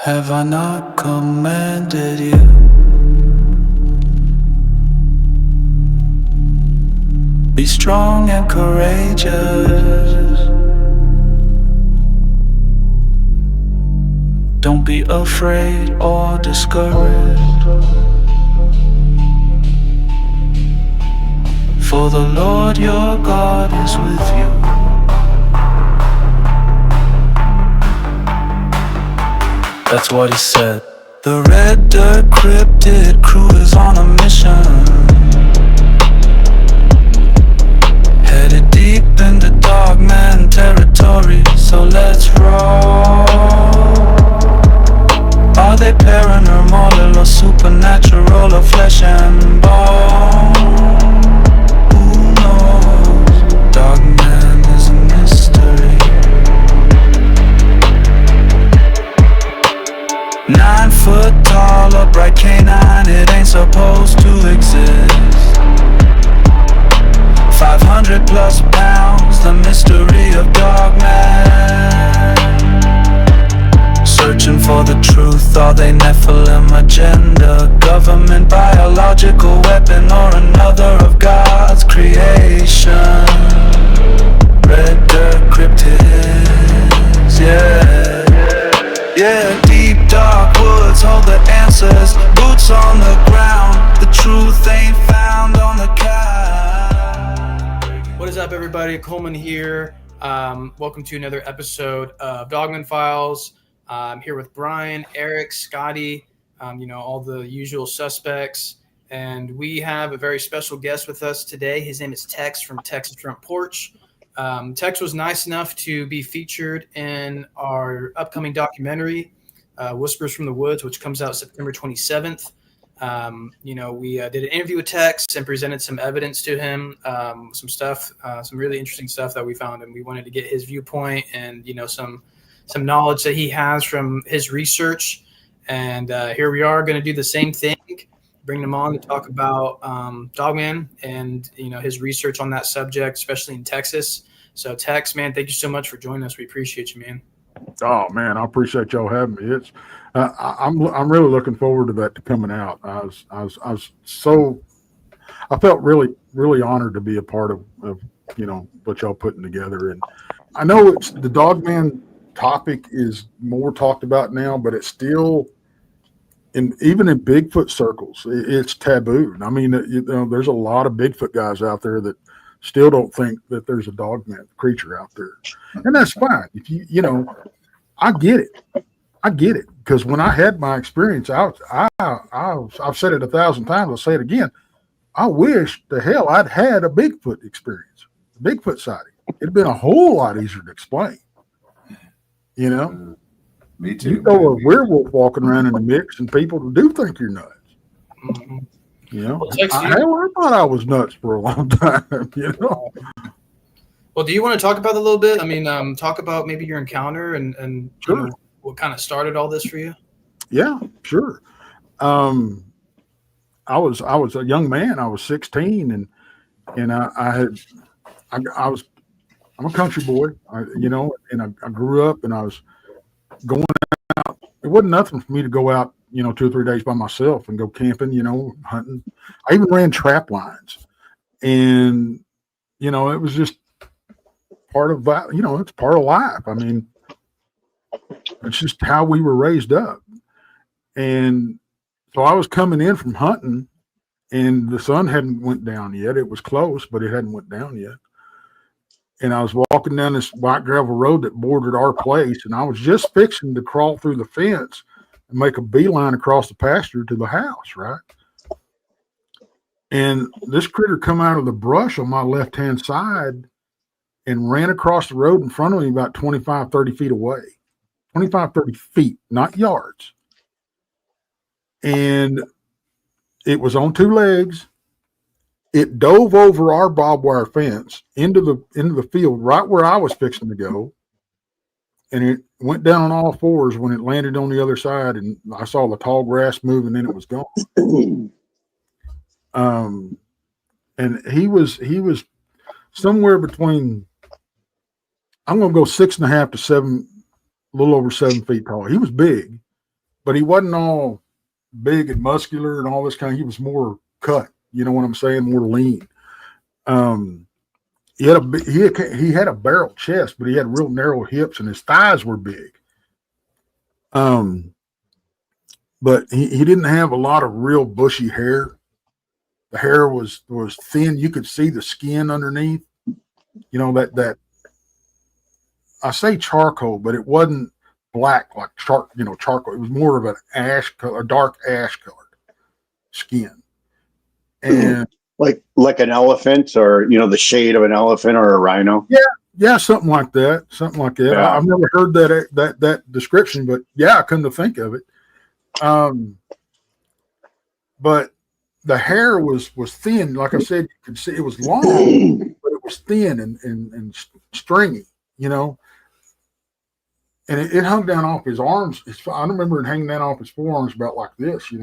Have I not commanded you? Be strong and courageous. Don't be afraid or discouraged. For the Lord your God is with you. That's what he said. The red dirt cryptid crew is on a mission, headed deep into Dogman territory, so let's roll. Are they paranormal or supernatural or flesh and bone? Who knows? Dogman is a mystery. 9 foot tall, upright canine, it ain't supposed to exist. 500 plus pounds, the mystery of Dogman. Searching for the truth, are they Nephilim agenda? Government, biological weapon, or another of God's creation? Red dirt cryptids, yeah. Yeah, deep dark woods hold the answers. Boots on the ground, the truth ain't found on the couch. What is up, everybody? Coleman here. Welcome to another episode of Dogman Files. I'm here with Brian, Eric, Scotty, all the usual suspects. And we have a very special guest with us today. His name is Tex from Texas Front Porch. Tex was nice enough to be featured in our upcoming documentary, Whispers from the Woods, which comes out September 27th. We did an interview with Tex and presented some evidence to him, some stuff, some really interesting stuff that we found, and we wanted to get his viewpoint and, some knowledge that he has from his research. And here we are going to do the same thing, bring them on to talk about Dogman and, his research on that subject, especially in Texas. So Tex, man, thank you so much for joining us. We appreciate you, man. Oh man, I appreciate y'all having me. It's I'm really looking forward to that coming out. I felt really honored to be a part of what y'all putting together. And I know it's the Dogman topic is more talked about now, but it's still even in Bigfoot circles, it's taboo. I mean, there's a lot of Bigfoot guys out there that still don't think that there's a Dogman creature out there, and that's fine. If I get it because when I had my experience, I've said it 1,000 times. I'll say it again. I wish the hell I'd had a Bigfoot experience, a Bigfoot sighting. It'd been a whole lot easier to explain. Me too. You know, a werewolf walking around in the mix, and people do think you're nuts. Mm-hmm. Well, I thought I was nuts for a long time. Well, do you want to talk about it a little bit? I mean, talk about maybe your encounter and Sure. What kind of started all this for you? Yeah, sure. I was a young man. I was 16, and I'm a country boy. And I grew up, and I was going out. It wasn't nothing for me to go out, 2 or 3 days by myself and go camping, hunting. I even ran trap lines, and it was just part of that. It's part of life. I mean, it's just how we were raised up. And so I was coming in from hunting, and the sun hadn't went down yet. It was close, but it hadn't went down yet. And I was walking down this white gravel road that bordered our place, and I was just fixing to crawl through the fence and make a beeline across the pasture to the house, right? And this critter come out of the brush on my left-hand side and ran across the road in front of me about 25, 30 feet away. 25, 30 feet, not yards. And it was on 2 legs. It dove over our barbed wire fence into the field right where I was fixing to go. And it went down on all 4s when it landed on the other side, and I saw the tall grass move, and then it was gone. And he was somewhere between, I'm going to go 6.5 to 7, a little over 7 feet tall. He was big, but he wasn't all big and muscular and all this kind. He was more cut. You know what I'm saying? More lean. Um, he had a barrel chest, but he had real narrow hips, and his thighs were big. Um, but he didn't have a lot of real bushy hair. The hair was thin. You could see the skin underneath. You know that I say charcoal, but it wasn't black like charcoal. It was more of an ash color, a dark ash colored skin. And like an elephant, or the shade of an elephant or a rhino. Yeah, something like that. Yeah. I've never heard that description, but yeah, I couldn't think of it. But the hair was thin. Like I said, you could see it was long, but it was thin and stringy, and it hung down off his arms. I remember it hanging down off his forearms about like this,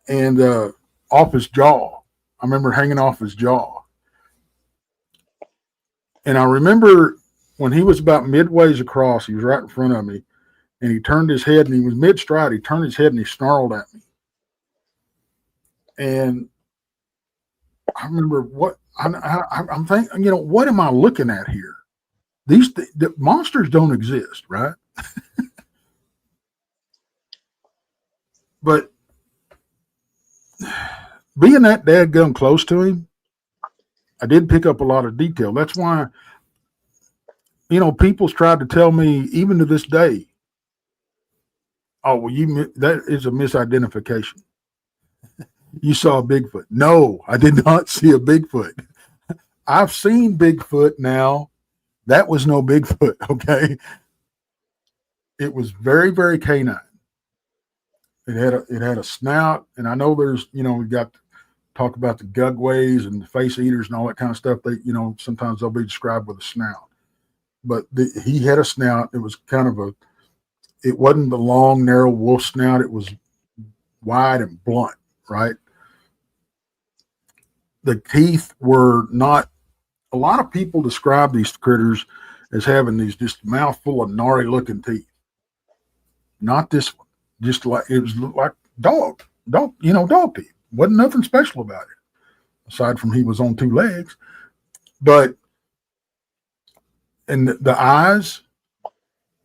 and off his jaw. I remember hanging off his jaw. And I remember when he was about midways across, he was right in front of me, and he turned his head, and he was mid-stride. He turned his head, and he snarled at me. And I remember what I'm thinking, what am I looking at here? The monsters don't exist, right? But being that dadgum close to him, I did pick up a lot of detail. That's why, people's tried to tell me, even to this day, oh, well, that is a misidentification. You saw a Bigfoot. No, I did not see a Bigfoot. I've seen Bigfoot now. That was no Bigfoot, okay? It was very, very canine. It had a snout, and I know there's, we got to talk about the gugways and the face eaters and all that kind of stuff. They, sometimes they'll be described with a snout. But he had a snout. It was kind of it wasn't the long, narrow wolf snout. It was wide and blunt, right? The teeth were not, a lot of people describe these critters as having these just mouthful of gnarly looking teeth. Not this one. Just like, it was like dog teeth. Wasn't nothing special about it, aside from he was on two legs. But, and the eyes,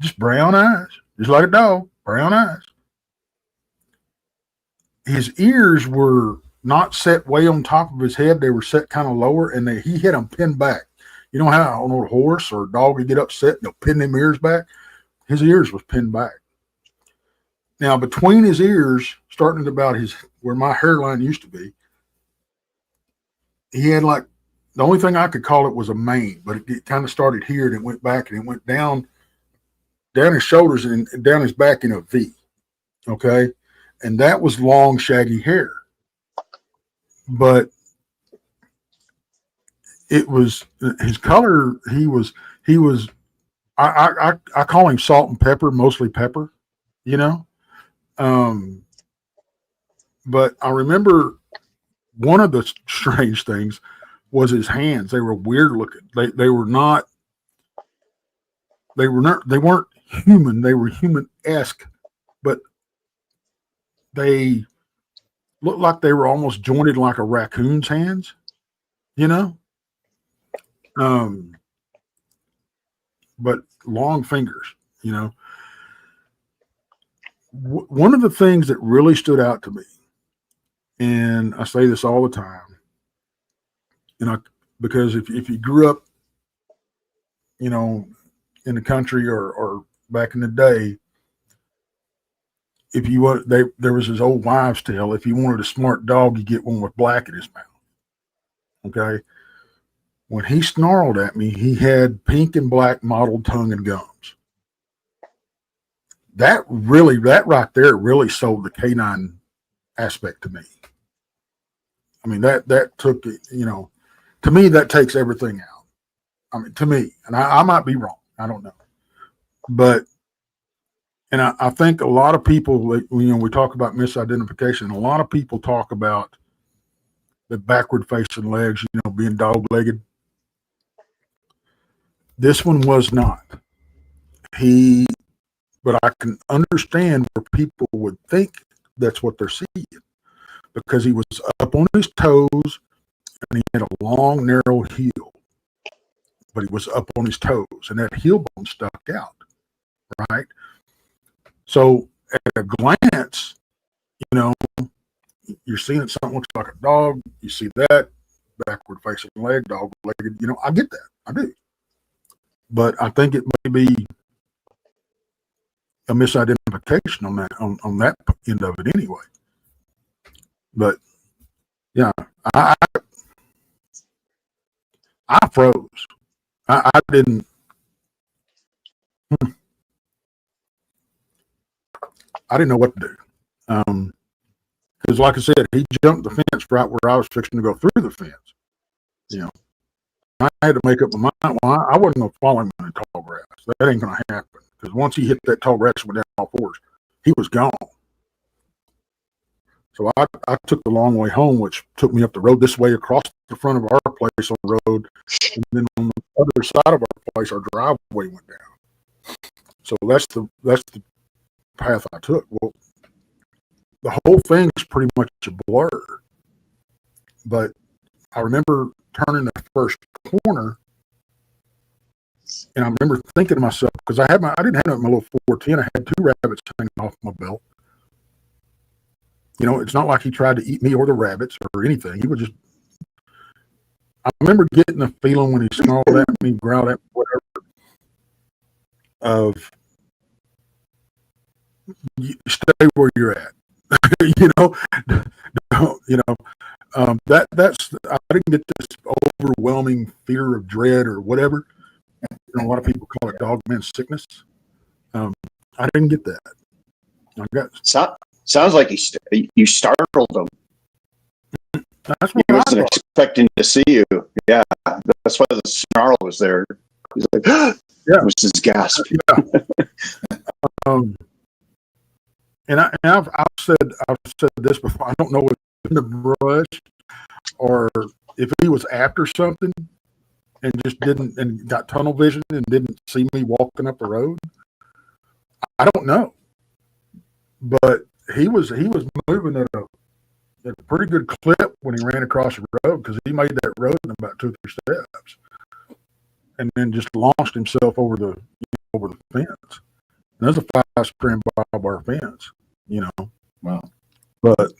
just brown eyes, just like a dog, brown eyes. His ears were not set way on top of his head. They were set kind of lower, and he had them pinned back. You know how on a horse or a dog would get upset, they'll pin them ears back? His ears was pinned back. Now, between his ears, starting at about where my hairline used to be, he had like, the only thing I could call it was a mane, but it kind of started here and it went back and it went down his shoulders and down his back in a V. Okay. And that was long, shaggy hair. But it was his color. He was, I call him salt and pepper, mostly pepper, but I remember one of the strange things was his hands. They were weird looking. They weren't human. They were human-esque, but they looked like they were almost jointed like a raccoon's hands, but long fingers, One of the things that really stood out to me, and I say this all the time, because if you grew up, in the country or back in the day, if you want, there was this old wives' tale. If you wanted a smart dog, you get one with black in his mouth. Okay. When he snarled at me, he had pink and black mottled tongue and gums. That right there really sold the canine aspect to me. I mean, that took it, to me, that takes everything out. I mean, to me, and I might be wrong. I don't know. But, and I think a lot of people, we talk about misidentification. A lot of people talk about the backward facing legs, being dog legged. This one was not. He but I can understand where people would think that's what they're seeing, because he was up on his toes and he had a long, narrow heel, but he was up on his toes and that heel bone stuck out, right? So at a glance, you're seeing something looks like a dog. You see that backward facing leg, dog legged. I get that. I do. But I think it may be a misidentification on that end of it anyway. But yeah, I froze. I didn't. I didn't know what to do. Because, like I said, he jumped the fence right where I was fixing to go through the fence. I had to make up my mind. Well, I wasn't going to follow him in the tall grass. That ain't going to happen. Because once he hit that tall grass and went down all fours, he was gone. So I took the long way home, which took me up the road this way across the front of our place on the road. And then on the other side of our place, our driveway went down. So that's the path I took. Well, the whole thing is pretty much a blur. But I remember turning the first corner, and I remember thinking to myself, because I didn't have my little 410, I had 2 rabbits hanging off my belt. It's not like he tried to eat me or the rabbits or anything. He was just. I remember getting the feeling when he snarled at me, growled at me, whatever, of stay where you're at. That's I didn't get this overwhelming fear of dread or whatever. A lot of people call it dogman sickness. I didn't get that. I got sounds like you startled him. That's what He I wasn't thought. expecting to see you. Yeah, that's why the snarl was there. He's like, Yeah. it was his gasp. Yeah. And I've said this before. I don't know if it's in the brush or if he was after something and just didn't and got tunnel vision and didn't see me walking up the road. I don't know, but he was moving at a pretty good clip when he ran across the road, because he made that road in about 2 or 3 steps, and then just launched himself over the fence. And there's a 5-strand barbed wire fence, Wow. But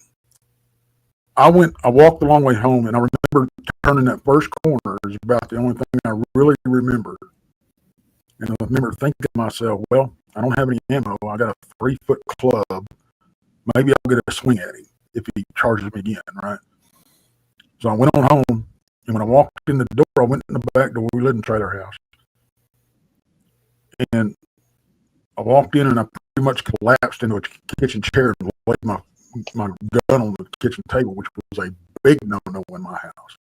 I walked the long way home, and I remember turning that first corner is about the only thing I really remember. And I remember thinking to myself, well, I don't have any ammo. I got a 3-foot club. Maybe I'll get a swing at him if he charges me again, right? So I went on home, and when I walked in the door, I went in the back door. We lived in a trailer house. And I walked in, and I pretty much collapsed into a kitchen chair and laid my gun on the kitchen table, which was a big no-no in my house.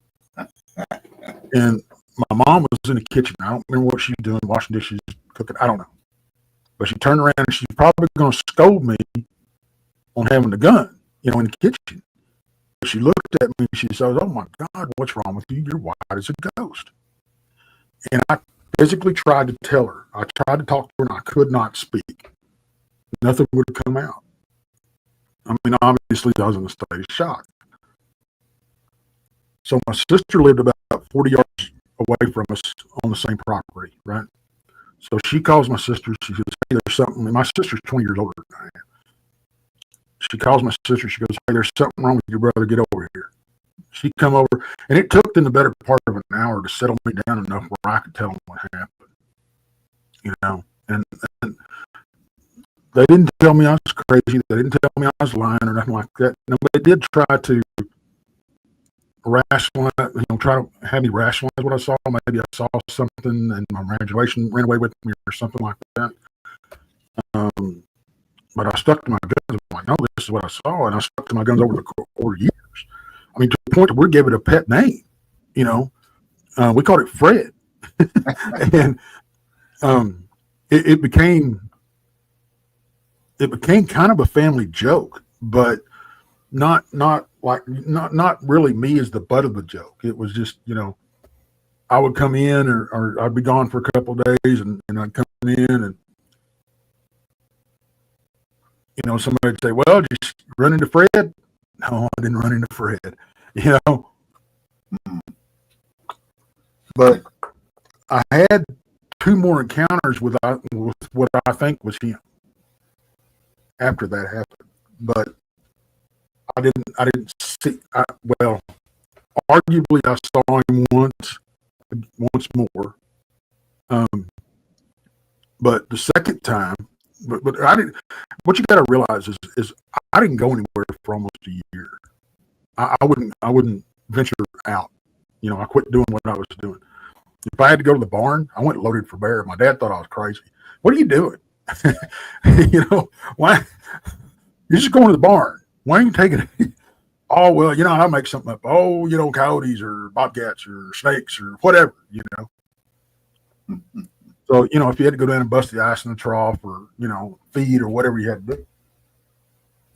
And my mom was in the kitchen. I don't remember what she was doing, washing dishes, cooking. I don't know. But she turned around, and she's probably going to scold me on having the gun, in the kitchen. She looked at me and she says, "Oh my God, what's wrong with you? You're white as a ghost." And I physically tried to tell her. I tried to talk to her, and I could not speak. Nothing would come out. I mean, obviously, I was in a state of shock. So my sister lived about 40 yards away from us on the same property, right? So she calls my sister. She says, "Hey, there's something." And my sister's 20 years older than I am. She calls my sister. She goes, "Hey, there's something wrong with your brother. Get over here." She come over, and it took them the better part of an hour to settle me down enough where I could tell them what happened. And they didn't tell me I was crazy. They didn't tell me I was lying or nothing like that. No, they did try to rationalize, try to have me rationalize what I saw. Maybe I saw something and my imagination ran away with me or something like that. But I stuck to my guns. I'm like, no, this is what I saw. And I stuck to my guns over years. I mean, to the point that we gave it a pet name, we called it Fred. And it became kind of a family joke, but not really me as the butt of the joke. It was just, I would come in or I'd be gone for a couple of days and I'd come in and somebody would say, well, did you run into Fred? No, I didn't run into Fred, But I had 2 more encounters with what I think was him after that happened. But I didn't see, arguably I saw him once more. But the second time, but I didn't. What you got to realize is I didn't go anywhere for almost a year. I wouldn't venture out. I quit doing what I was doing. If I had to go to the barn, I went loaded for bear. My dad thought I was crazy. What are you doing? Why? You're just going to the barn. Why are you taking it? Oh, well, I'll make something up. Oh, coyotes or bobcats or snakes or whatever, So, if you had to go down and bust the ice in the trough or, feed or whatever you had to do.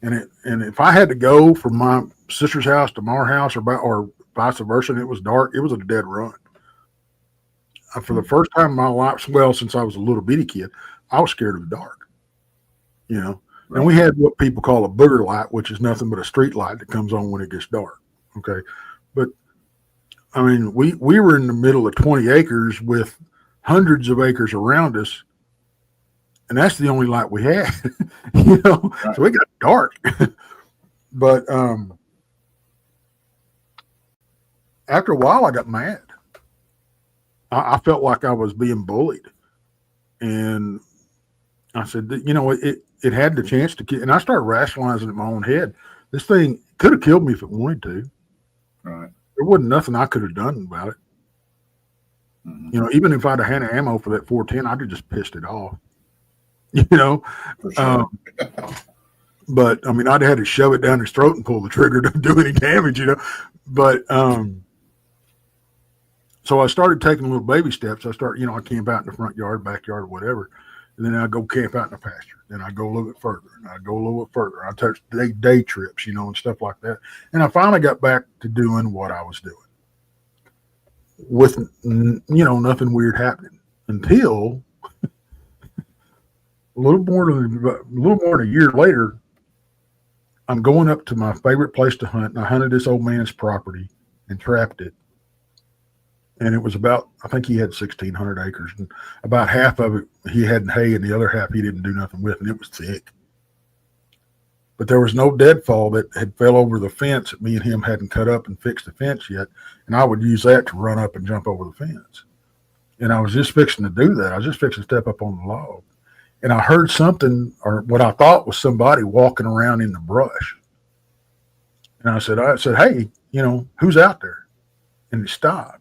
And if I had to go from my sister's house to our house or vice versa, and it was dark, it was a dead run. For the first time in my life, since I was a little bitty kid, I was scared of the dark, Right. And we had what people call a booger light, which is nothing but a street light that comes on when it gets dark. Okay. But I mean, we were in the middle of 20 acres with hundreds of acres around us. And that's the only light we had, Right. So it got dark. But after a while, I got mad. I felt like I was being bullied. And I said, it had the chance to kill. And I started rationalizing in my own head. This thing could have killed me if it wanted to. Right. There wasn't nothing I could have done about it. Mm-hmm. Even if I'd have had ammo for that 410, I'd have just pissed it off. For sure. But I mean, I'd have had to shove it down his throat and pull the trigger to do any damage, But so I started taking little baby steps. I camp out in the front yard, backyard, or whatever. And then I go camp out in the pasture. Then I go a little bit further, and I go a little bit further. I took day trips, and stuff like that. And I finally got back to doing what I was doing with, nothing weird happening until a little more than a year later. I'm going up to my favorite place to hunt, and I hunted this old man's property and trapped it. And it was I think he had 1,600 acres, and about half of it he had hay, and the other half he didn't do nothing with, and it was thick. But there was no deadfall that had fell over the fence that me and him hadn't cut up and fixed the fence yet, and I would use that to run up and jump over the fence. And I was just fixing to do that. I was just fixing to step up on the log, and I heard something, or what I thought was somebody walking around in the brush. And I said, hey, who's out there? And it stopped.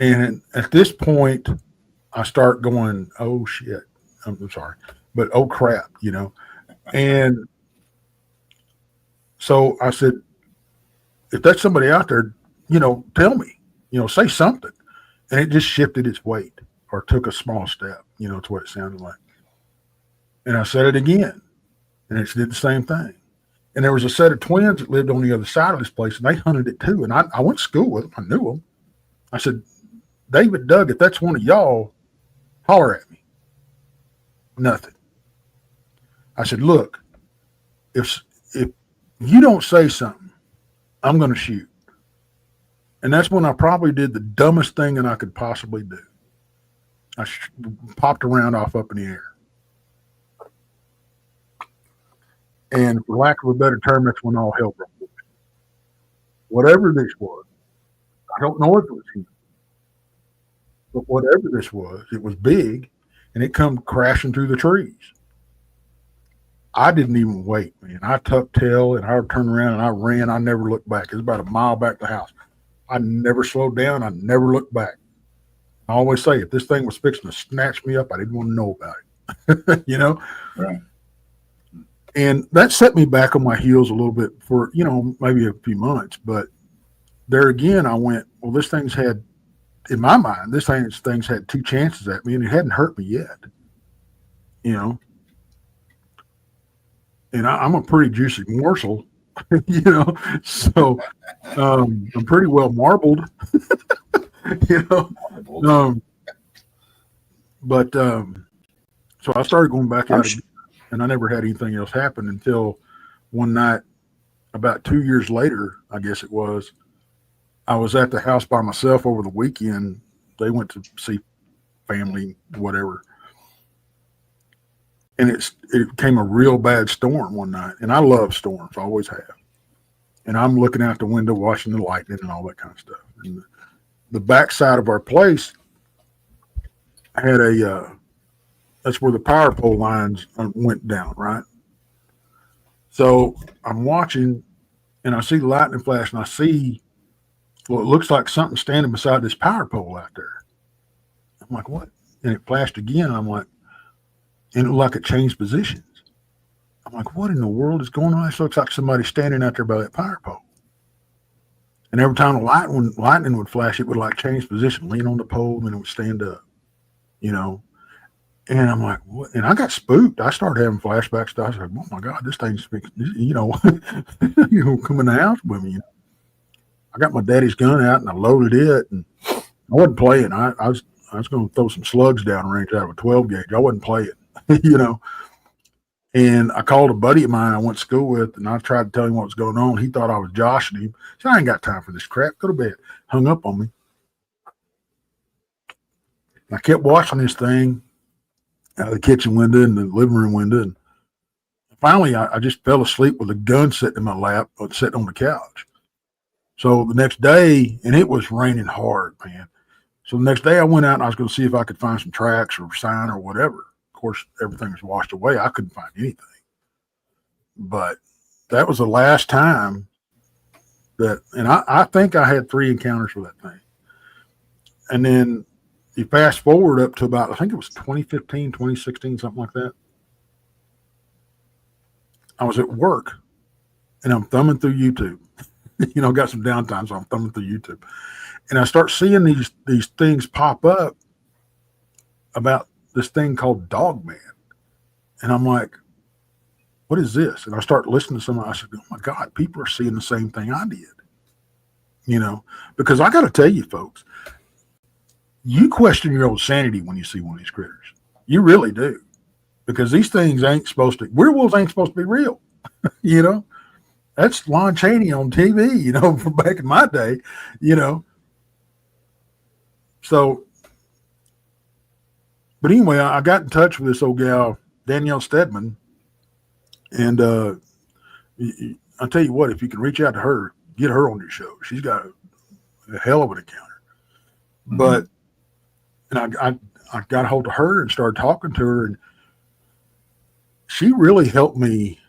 And at this point, I start going, oh, shit. I'm sorry. But, oh, crap, And so I said, if that's somebody out there, tell me, say something. And it just shifted its weight or took a small step, it's what it sounded like. And I said it again, and it did the same thing. And there was a set of twins that lived on the other side of this place, and they hunted it too. And I went to school with them. I knew them. I said, David, Doug, if that's one of y'all, holler at me. Nothing. I said, look, if you don't say something, I'm going to shoot. And that's when I probably did the dumbest thing that I could possibly do. I popped a round off up in the air. And for lack of a better term, that's when all hell broke loose. Whatever this was, I don't know if it was him. But whatever this was, it was big, and it come crashing through the trees. I didn't even wait, man. I tucked tail, and I turned around, and I ran. I never looked back. It was about a mile back to the house. I never slowed down. I never looked back. I always say, if this thing was fixing to snatch me up, I didn't want to know about it. Right. And that set me back on my heels a little bit for, maybe a few months. But there again, I went, well, this thing's had, in my mind, this thing's had 2 chances at me, and it hadn't hurt me yet, And I'm a pretty juicy morsel, so I'm pretty well marbled, But so I started going back out. and I never had anything else happen until one night, about 2 years later, I guess it was. I was at the house by myself over the weekend. They went to see family, whatever, and it became a real bad storm one night. And I love storms, I always have. And I'm looking out the window, watching the lightning and all that kind of stuff. And the backside of our place had that's where the power pole lines went down, right? So I'm watching, and I see the lightning flash, and I see, well, it looks like something standing beside this power pole out there. I'm like, what? And it flashed again, and I'm like, and it looked like it changed positions. I'm like, what in the world is going on? This looks like somebody standing out there by that power pole. And every time the lightning would flash, it would like change position, lean on the pole, and then it would stand up, you know. And I'm like, what? And I got spooked. I started having flashbacks. I was like, oh my God, this thing's, you know, come in the house with me. I got my daddy's gun out and I loaded it, and I wasn't playing. I was going to throw some slugs down range out of a 12 gauge. I wasn't playing, you know. And I called a buddy of mine I went to school with, and I tried to tell him what was going on. He thought I was joshing him. He said, I ain't got time for this crap. Go to bed. Hung up on me. I kept watching this thing out of the kitchen window and the living room window. And finally, I just fell asleep with a gun sitting in my lap, sitting on the couch. So the next day, and it was raining hard, man. So the next day I went out and I was going to see if I could find some tracks or sign or whatever. Of course, everything was washed away. I couldn't find anything. But that was the last time that, and I think I had 3 encounters with that thing. And then you fast forward up to about, I think it was 2015, 2016, something like that. I was at work and I'm thumbing through YouTube. You know, got some downtime, so I'm thumbing through YouTube. And I start seeing these things pop up about this thing called Dogman. And I'm like, what is this? And I start listening to somebody. I said, oh my God, people are seeing the same thing I did. You know, because I got to tell you, folks, you question your own sanity when you see one of these critters. You really do. Because these things ain't supposed to, werewolves ain't supposed to be real. You know, that's Lon Chaney on TV, you know, from back in my day, you know. So, but anyway, I got in touch with this old gal, Danielle Stedman, and I'll tell you what, if you can reach out to her, get her on your show. She's got a hell of an encounter. Mm-hmm. But, and I got a hold of her and started talking to her, and she really helped me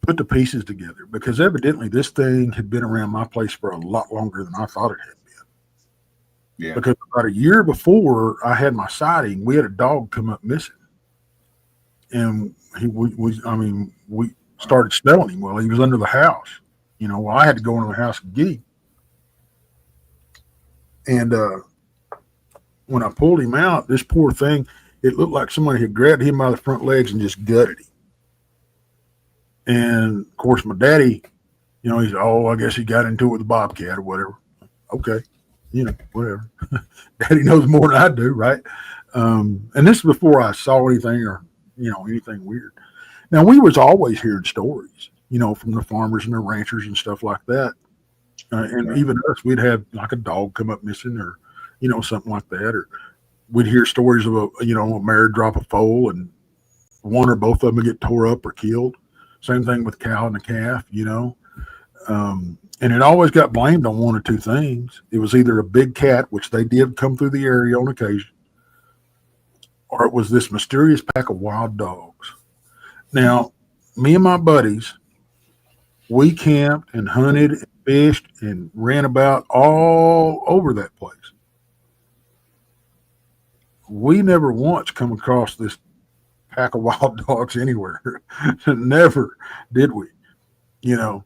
put the pieces together, because evidently this thing had been around my place for a lot longer than I thought it had been. Yeah. Because about a year before I had my sighting, we had a dog come up missing, and we started smelling him. Well, he was under the house. You know, well, I had to go into the house and get him. And when I pulled him out, this poor thing, it looked like somebody had grabbed him by the front legs and just gutted him. And of course, my daddy, you know, he said, oh, I guess he got into it with a bobcat or whatever. Okay. You know, whatever. Daddy knows more than I do, right? And this is before I saw anything or, you know, anything weird. Now, we was always hearing stories, you know, from the farmers and the ranchers and stuff like that. And even us, we'd have like a dog come up missing, or, you know, something like that. Or we'd hear stories of a mare drop a foal and one or both of them get tore up or killed. Same thing with the cow and the calf, you know. And it always got blamed on one or two things. It was either a big cat, which they did come through the area on occasion, or it was this mysterious pack of wild dogs. Now, me and my buddies, we camped and hunted and fished and ran about all over that place. We never once come across this pack of wild dogs anywhere. Never did we, you know.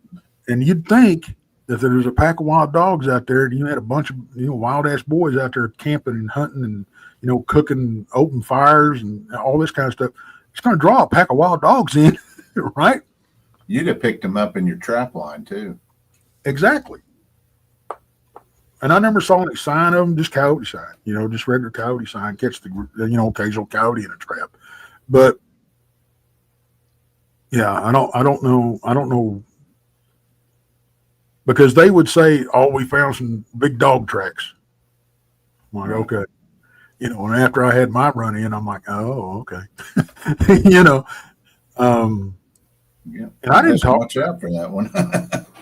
And you'd think that there was a pack of wild dogs out there, and you had a bunch of, you know, wild ass boys out there camping and hunting and, you know, cooking open fires and all this kind of stuff. It's going to draw a pack of wild dogs in, right? You'd have picked them up in your trap line too. Exactly. And I never saw any sign of them, just coyote sign, you know, just regular coyote sign, catch the, you know, occasional coyote in a trap. But Yeah, I don't know because they would say, "Oh, we found some big dog tracks." I'm like, Right. okay, and after I had my run in, I'm like, oh, okay, you know, um, Yeah. and I didn't Best talk. watch out for that one.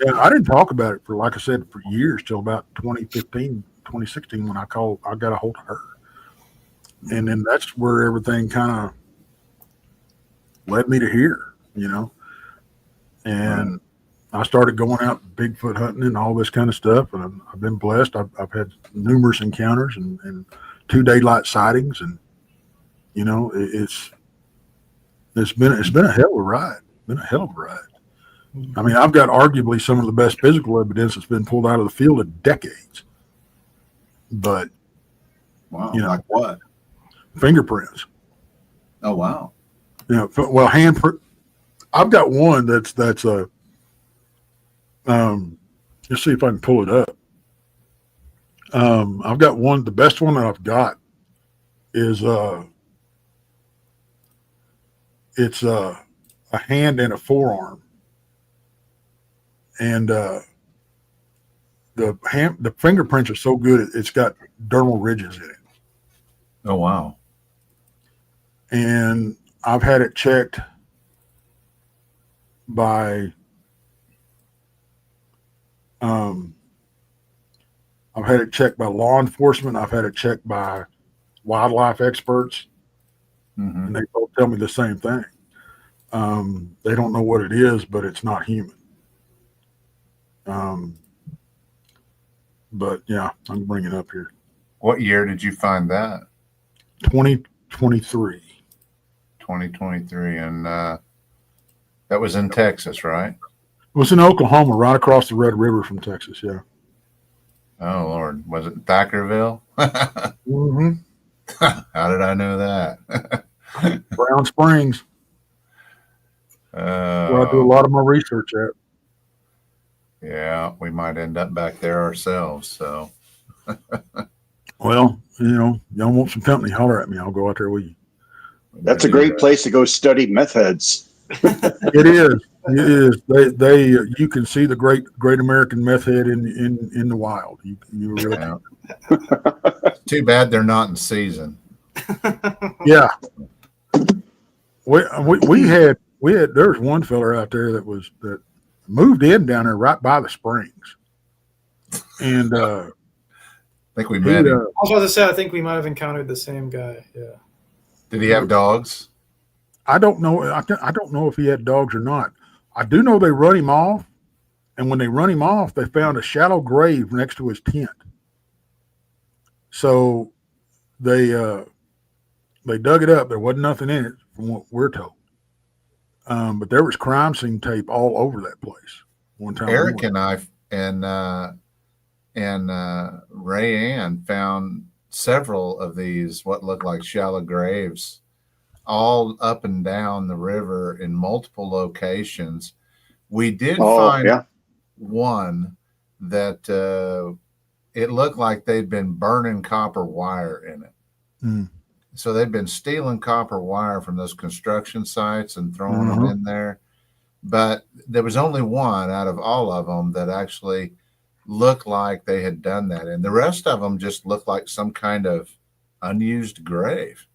Yeah, I didn't talk about it for, like I said, for years till about 2015, 2016 when I got a hold of her, and then that's where everything kind of led me to here, and. Right. I started going out Bigfoot hunting and all this kind of stuff, and I've been blessed. I've had numerous encounters and 2 daylight sightings, and it's been a hell of a ride. Been a hell of a ride. I mean, I've got arguably some of the best physical evidence that's been pulled out of the field in decades. But Wow. Like what? fingerprints. Oh wow. Well, handprint. I've got one that's a. Let's see if I can pull it up. I've got one. The best one that I've got is it's a hand and a forearm, and the fingerprints are so good. It's got dermal ridges in it, Oh wow. and I've had it checked by. I've had it checked by law enforcement. I've had it checked by wildlife experts, Mm-hmm. and they both tell me the same thing. They don't know what it is, but it's not human. But yeah, I can bring it up here. What year did you find that? 2023. 2023, and that was in Texas, right? It was in Oklahoma, right across the Red River from Texas. Yeah. Oh Lord, was it Thackerville? Mm-hmm. How did I know that? Brown Springs, where I do a lot of my research at. Yeah, we might end up back there ourselves. So, Well, y'all want some company? Holler at me. I'll go out there with you. That's a great place to go study meth heads. It is. It is. They you can see the great American meth head in the wild. You really yeah. Too bad they're not in season. Yeah. We had there was one fella out there that moved in down there right by the springs, and I think we met him. I was about to say, I think we might have encountered the same guy. Yeah. Did he have dogs? I don't know. I don't know if he had dogs or not. I do know they run him off, and when they run him off, they found a shallow grave next to his tent. So they dug it up. There wasn't nothing in it, from what we're told. But there was crime scene tape all over that place. One time, Eric and I and Ray Ann found several of these what looked like shallow graves, all up and down the river in multiple locations. We did find one that it looked like they'd been burning copper wire in it. Mm. So they'd been stealing copper wire from those construction sites and throwing them in there. But there was only one out of all of them that actually looked like they had done that. And the rest of them just looked like some kind of unused grave.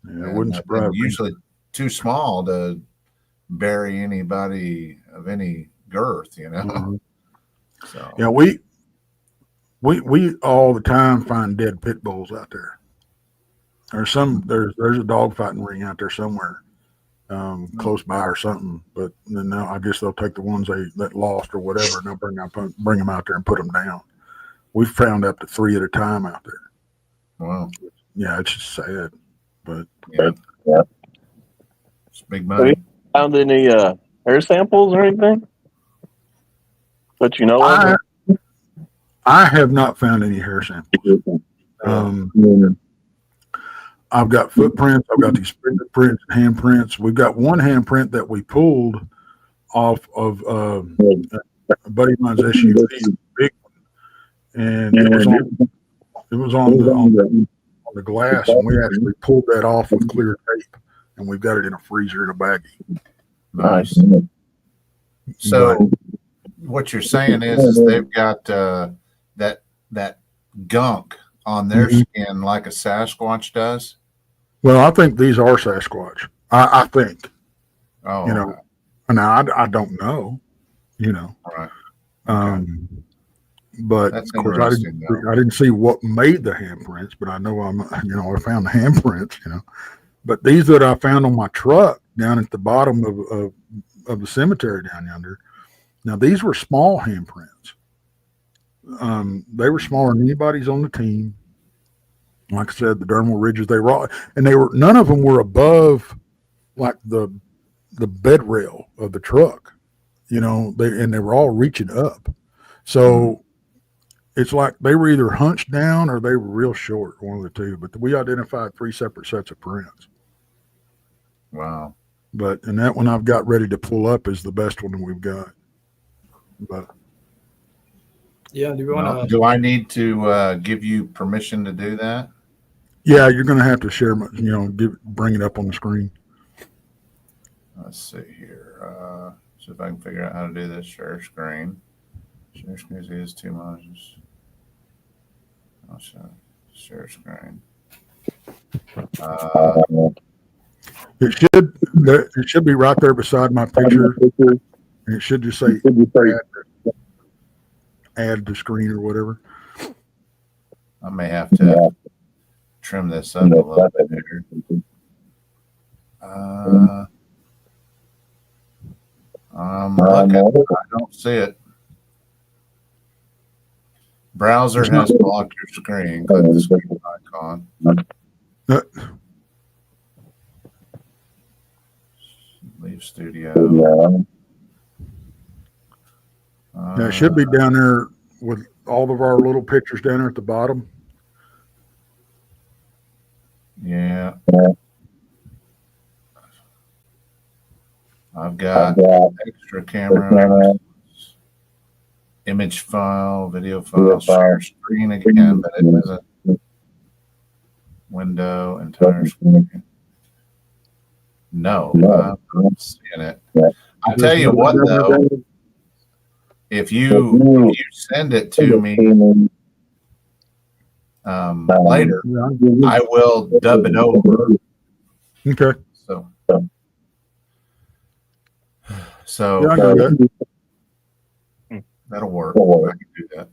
Yeah, it wouldn't surprise me. Usually too small to bury anybody of any girth, Mm-hmm. So yeah, we all the time find dead pit bulls out there. There's a dog fighting ring out there somewhere, close by or something. But then now I guess they'll take the ones that lost or whatever, and they'll bring them out there and put them down. We've found up to 3 at a time out there. Wow. Yeah, it's just sad, but yeah. It's big money. Have you found any hair samples or anything? But I have not found any hair samples. I've got footprints. I've got these fingerprints, handprints. We've got one handprint that we pulled off of a buddy of mine's SUV, big one, and it was on the glass, and we actually pulled that off with clear tape, and we've got it in a freezer in a baggie. Nice. So what you're saying is they've got that gunk on their skin like a Sasquatch does? Well, I think these are Sasquatch. I think. Oh, You know, now I don't know. You know, right. but That's of course interesting, I didn't see what made the handprints, but I know I found the handprints. You know, but these that I found on my truck down at the bottom of the cemetery down yonder. Now these were small handprints. They were smaller than anybody's on the team. Like I said, the dermal ridges, they were all, and none of them were above like the bed rail of the truck, you know, they were all reaching up. So it's like they were either hunched down or they were real short, one of the two. But we identified 3 separate sets of prints. Wow. And that one I've got ready to pull up is the best one that we've got. But Yeah, do we want to? Do I need to give you permission to do that? yeah, you're going to have to share, bring it up on the screen. Let's see here. See if I can figure out how to do this. Share screen. Share screen is 2 monitors. I'll share screen. It should be right there beside my picture, and it should just say add to screen or whatever. I may have to trim this up a little bit here. I'm looking. I don't see it. Browser has blocked your screen. Click the screen icon. Leave studio. Now it should be down there with all of our little pictures down there at the bottom. Yeah. I've got extra camera, image file, video file, share screen again, but it isn't. Window, entire screen. No, I'm not seeing it. I'll tell you what, though. If you send it to me later, I will dub it over. Okay. So Yeah, I know that. that'll work. I can do that.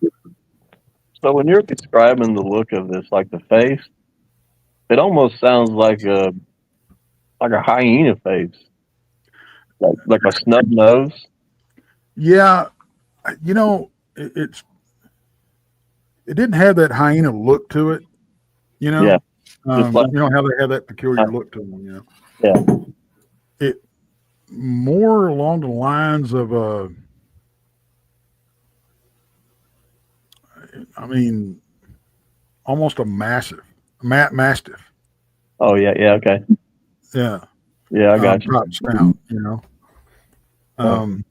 So when you're describing the look of this, like the face, it almost sounds like a hyena face, like a snub nose. Yeah, it didn't have that hyena look to it, you know. Yeah. You know how they have that peculiar look to them, you know. Yeah. It more along the lines of almost a mastiff. Oh yeah, okay. Yeah. Yeah, I got you. Top snout, you know.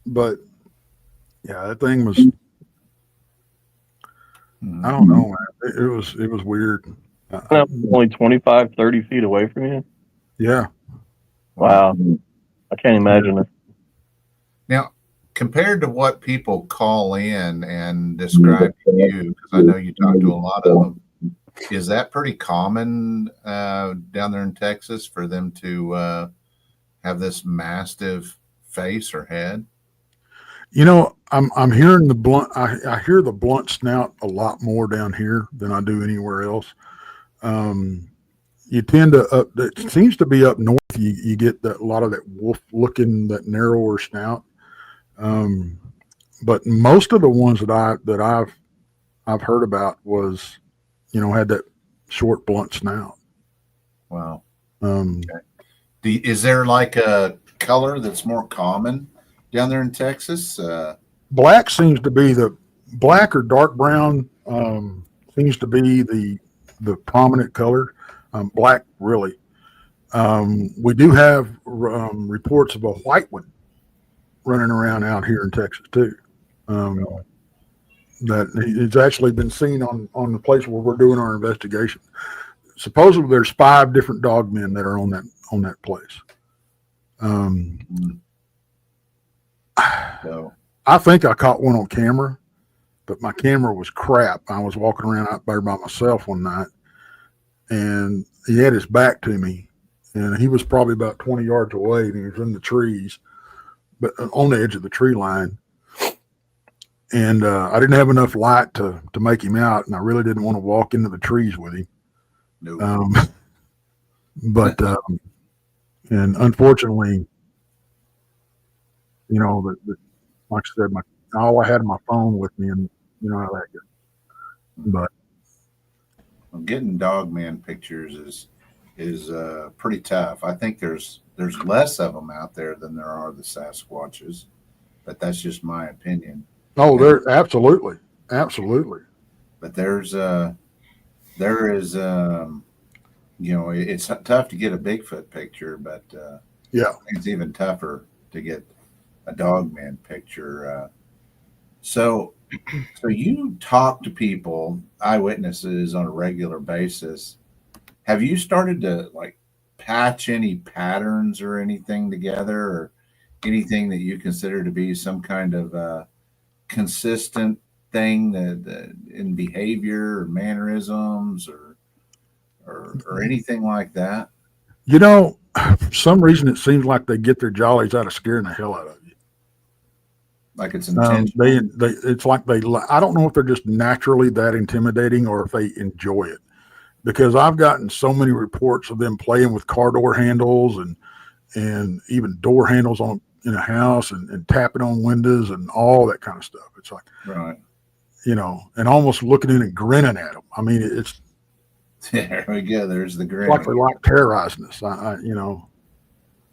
But yeah, that thing was. I don't know, man. It was weird. Only 25, 30 feet away from you. Yeah. Wow. I can't imagine it. Now, compared to what people call in and describe to you, because I know you talk to a lot of them, is that pretty common down there in Texas for them to have this mastiff face or head? You know, I'm hearing the blunt. I hear the blunt snout a lot more down here than I do anywhere else. You tend to it seems to be up north. You get a lot of that wolf looking, that narrower snout. But most of the ones that I've heard about was, had that short blunt snout. Wow. Okay. Is there like a color that's more common down there in Texas? Black seems to be black or dark brown seems to be the prominent color. Black, really. We do have reports of a white one running around out here in Texas too. That it's actually been seen on the place where we're doing our investigation. Supposedly, there's 5 different dogmen that are on that place. So I think I caught one on camera, but my camera was crap. I was walking around out there by myself one night, and he had his back to me, and he was probably about 20 yards away, and he was in the trees, but on the edge of the tree line. And I didn't have enough light to make him out, and I really didn't want to walk into the trees with him. no. But and unfortunately, you know, like I said, all I had my phone with me, and you know how that goes. But Well, getting Dogman pictures is pretty tough. I think there's less of them out there than there are the Sasquatches, but that's just my opinion. oh, there absolutely. But there is you know, it's tough to get a Bigfoot picture, but Yeah. it's even tougher to get a Dogman picture. So you talk to people, eyewitnesses, on a regular basis. Have you started to like patch any patterns or anything together, or anything that you consider to be some kind of consistent thing that in behavior or mannerisms or anything like that? You know, for some reason it seems like they get their jollies out of scaring the hell out of you. Like it's intentional. It's like I don't know if they're just naturally that intimidating or if they enjoy it, because I've gotten so many reports of them playing with car door handles and even door handles in a house and tapping on windows and all that kind of stuff. It's like, Right. you know, and almost looking in and grinning at them. I mean, it's There we go. There's the grin. like they're like terrorizing us. You know.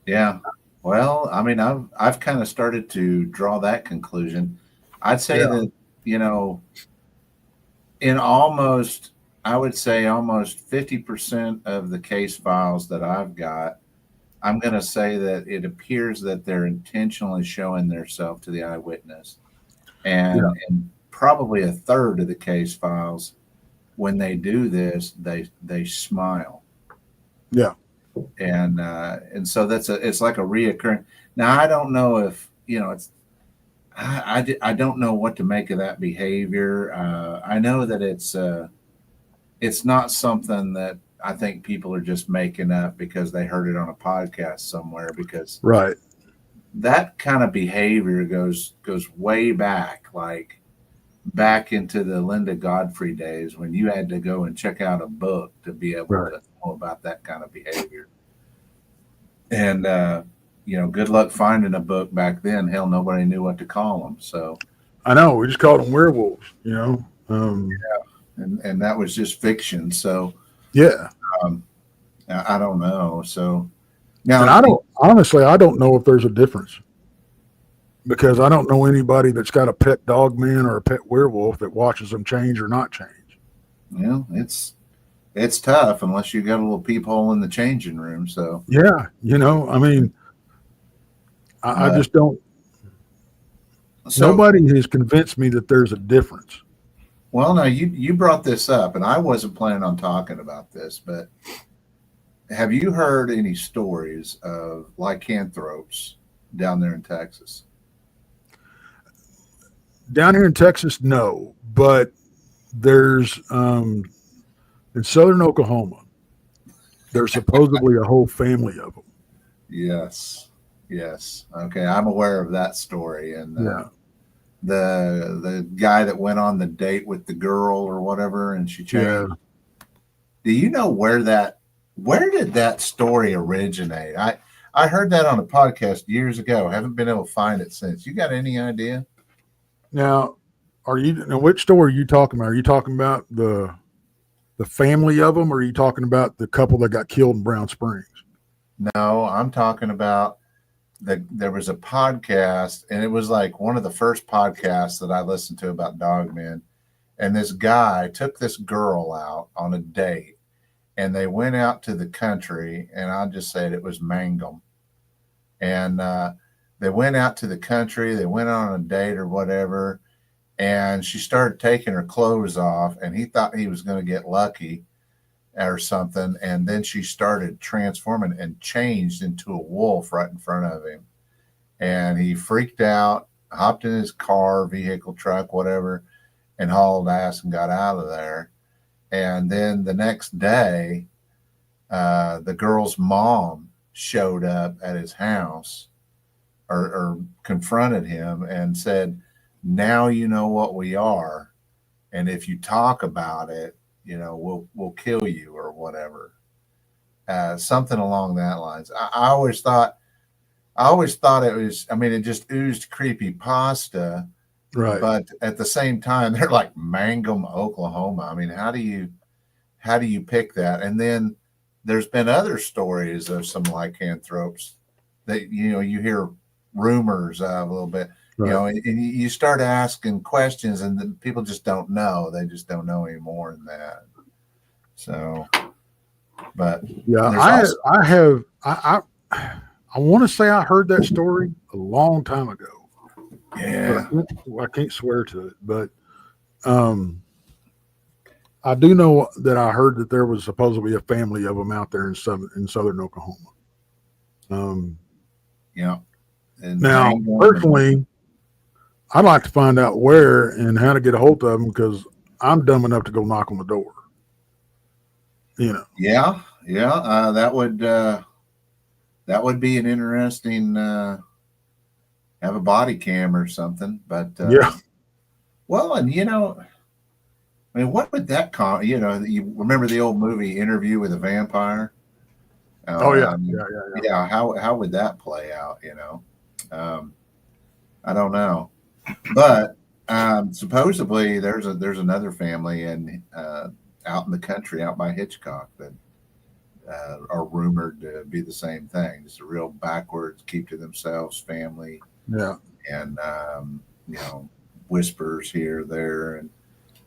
Yeah. Well, I mean, I've kind of started to draw that conclusion. I'd say that, you know, I would say almost 50% of the case files that I've got, I'm going to say that it appears that they're intentionally showing themselves to the eyewitness. And probably a third of the case files, when they do this, they smile. Yeah. And so it's like a reoccurring. Now, I don't know if, you know, I don't know what to make of that behavior. I know that it's not something that I think people are just making up because they heard it on a podcast somewhere, because Right. that kind of behavior goes way back, like back into the Linda Godfrey days, when you had to go and check out a book to be able to know about that kind of behavior. And, you know, good luck finding a book back then. Hell, nobody knew what to call them. So I know, we just called them werewolves, you know? And that was just fiction. So Yeah. I don't know. So now, and I don't know if there's a difference, because I don't know anybody that's got a pet dogman or a pet werewolf that watches them change or not change. Yeah, it's tough unless you got a little peephole in the changing room. So yeah, you know, I mean, I just don't. So nobody has convinced me that there's a difference. Well, now you brought this up, and I wasn't planning on talking about this, but have you heard any stories of lycanthropes down there in Texas? Down here in Texas, no, but there's in southern Oklahoma, there's supposedly a whole family of them. Yes. Okay, I'm aware of that story, and the guy that went on the date with the girl or whatever, and she changed. Yeah. Do you know where did that story originate? I heard that on a podcast years ago. I haven't been able to find it since. You got any idea? Now, which story are you talking about? Are you talking about the family of them, or are you talking about the couple that got killed in Brown Springs? No, I'm talking about there was a podcast, and it was like one of the first podcasts that I listened to about Dogman. And this guy took this girl out on a date, and they went out to the country, and I'll just say it was Mangum. And they went out to the country, they went on a date or whatever, and she started taking her clothes off, and he thought he was going to get lucky. or something, and then she started transforming and changed into a wolf right in front of him. And he freaked out, hopped in his car, vehicle, truck, whatever, and hauled ass and got out of there. And then the next day, the girl's mom showed up at his house or confronted him and said, now you know what we are. And if you talk about it, we'll kill you or whatever. Something along that lines. I always thought it was, I mean, it just oozed creepy pasta. Right. But at the same time, they're like Mangum, Oklahoma. I mean, how do you pick that? And then there's been other stories of some lycanthropes that, you hear rumors of a little bit, Right. and you start asking questions and then people just don't know. They just don't know any more than that. So, but Yeah, I want to say I heard that story a long time ago. yeah, But I can't swear to it, but I do know that I heard that there was supposedly a family of them out there in southern Oklahoma. yeah. And Now, personally, I'd like to find out where and how to get a hold of them because I'm dumb enough to go knock on the door. Yeah. That would be an interesting. Have a body cam or something, but Yeah. Well, and I mean, what would that you remember the old movie Interview with a Vampire? Oh yeah, I mean, yeah. yeah. How would that play out? I don't know, but supposedly there's another family out in the country, out by Hitchcock, that are rumored to be the same thing. Just a real backwards, keep to themselves family. Yeah. And whispers here, there,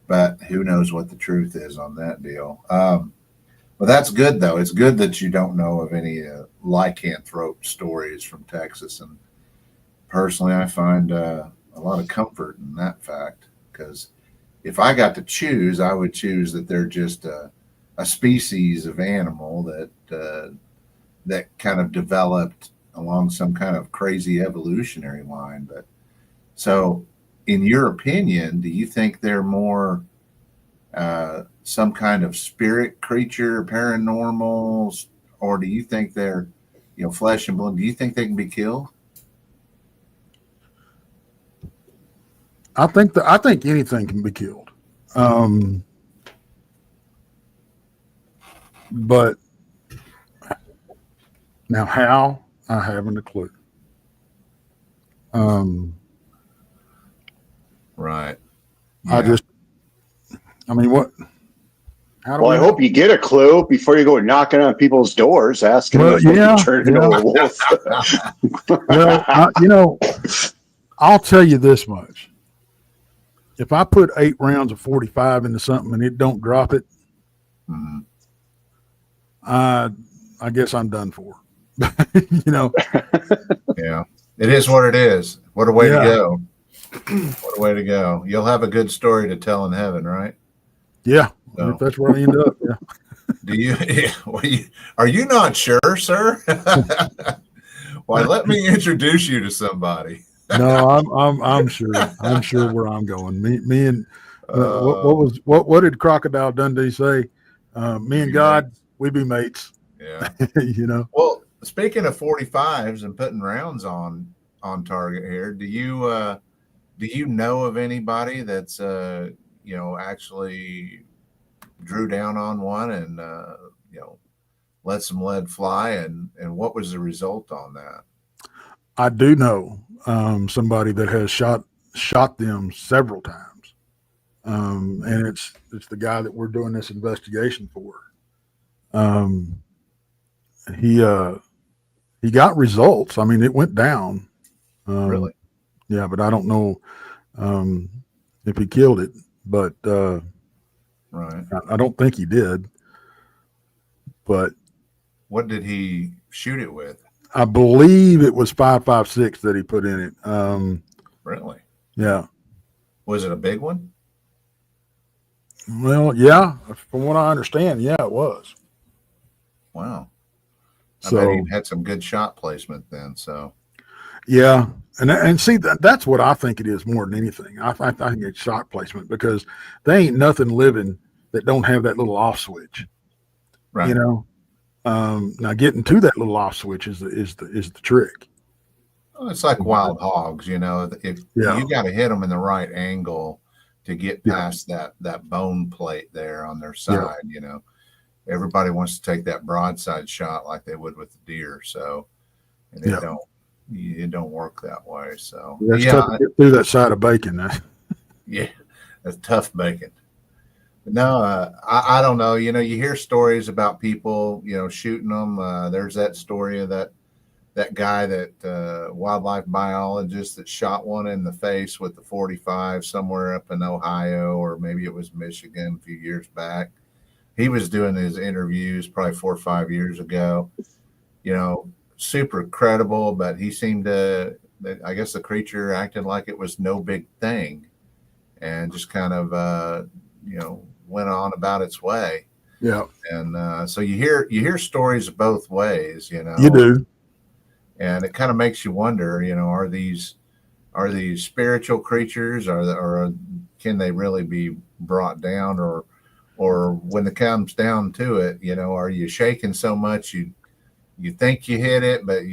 but who knows what the truth is on that deal. But that's good though. It's good that you don't know of any lycanthrope stories from Texas. And personally, I find a lot of comfort in that fact, because if I got to choose, I would choose that they're just a species of animal that kind of developed along some kind of crazy evolutionary line. But so, in your opinion, do you think they're more some kind of spirit creature, paranormals, or do you think they're flesh and blood? Do you think they can be killed? I think anything can be killed. But now how, I haven't a clue. Right. Yeah. I mean, what? Well, I hope you get a clue before you go knocking on people's doors, asking them if they can turn into a wolf. Well, I'll tell you this much. If I put 8 rounds of 45 into something and it don't drop it, I guess I'm done for. Yeah, it is what it is. What a way to go. What a way to go. You'll have a good story to tell in heaven, right? Yeah. So, if that's where I end up. Yeah. Do you? Are you not sure, sir? Why, let me introduce you to somebody. No, I'm sure. I'm sure where I'm going. Me and what did Crocodile Dundee say? Me and God, mates. We be mates. Yeah. Well, speaking of 45s and putting rounds on target here, do you know of anybody that's actually drew down on one and let some lead fly, and what was the result on that? I do know somebody that has shot them several times, and it's the guy that we're doing this investigation for. He got results. I mean, it went down. Really? Yeah, but I don't know if he killed it. But right, I don't think he did. But what did he shoot it with? I believe it was 5.56 that he put in it. Really? Yeah. Was it a big one? Well, yeah, from what I understand, yeah, it was. Wow. I bet So he had some good shot placement then. So yeah, and see that's what I think it is more than anything. I think it's shot placement because they ain't nothing living that don't have that little off switch. right. You know, now getting to that little off switch is the trick. Well, it's like wild hogs, you know. If Yeah, you got to hit them in the right angle to get yeah, past that bone plate there on their yeah, side, you know, everybody wants to take that broadside shot like they would with the deer. So, and yeah. it don't work that way. So, Yeah, it's yeah, tough to get through that side of bacon. yeah, that's tough bacon. No, I don't know. You know, you hear stories about people, you know, shooting them. There's that story of that guy that wildlife biologist that shot one in the face with the 45 somewhere up in Ohio, or maybe it was Michigan a few years back. He was doing his interviews probably 4 or 5 years ago. You know, super credible, but he seemed to, I guess the creature acted like it was no big thing and just kind of, you know, went on about its way. Yeah, And so you hear stories both ways, you you know, do. and it kind of makes you wonder, you know, are these spiritual creatures, or can they really be brought down, or when it comes down to it, you know, are you shaking so much you think you hit it, but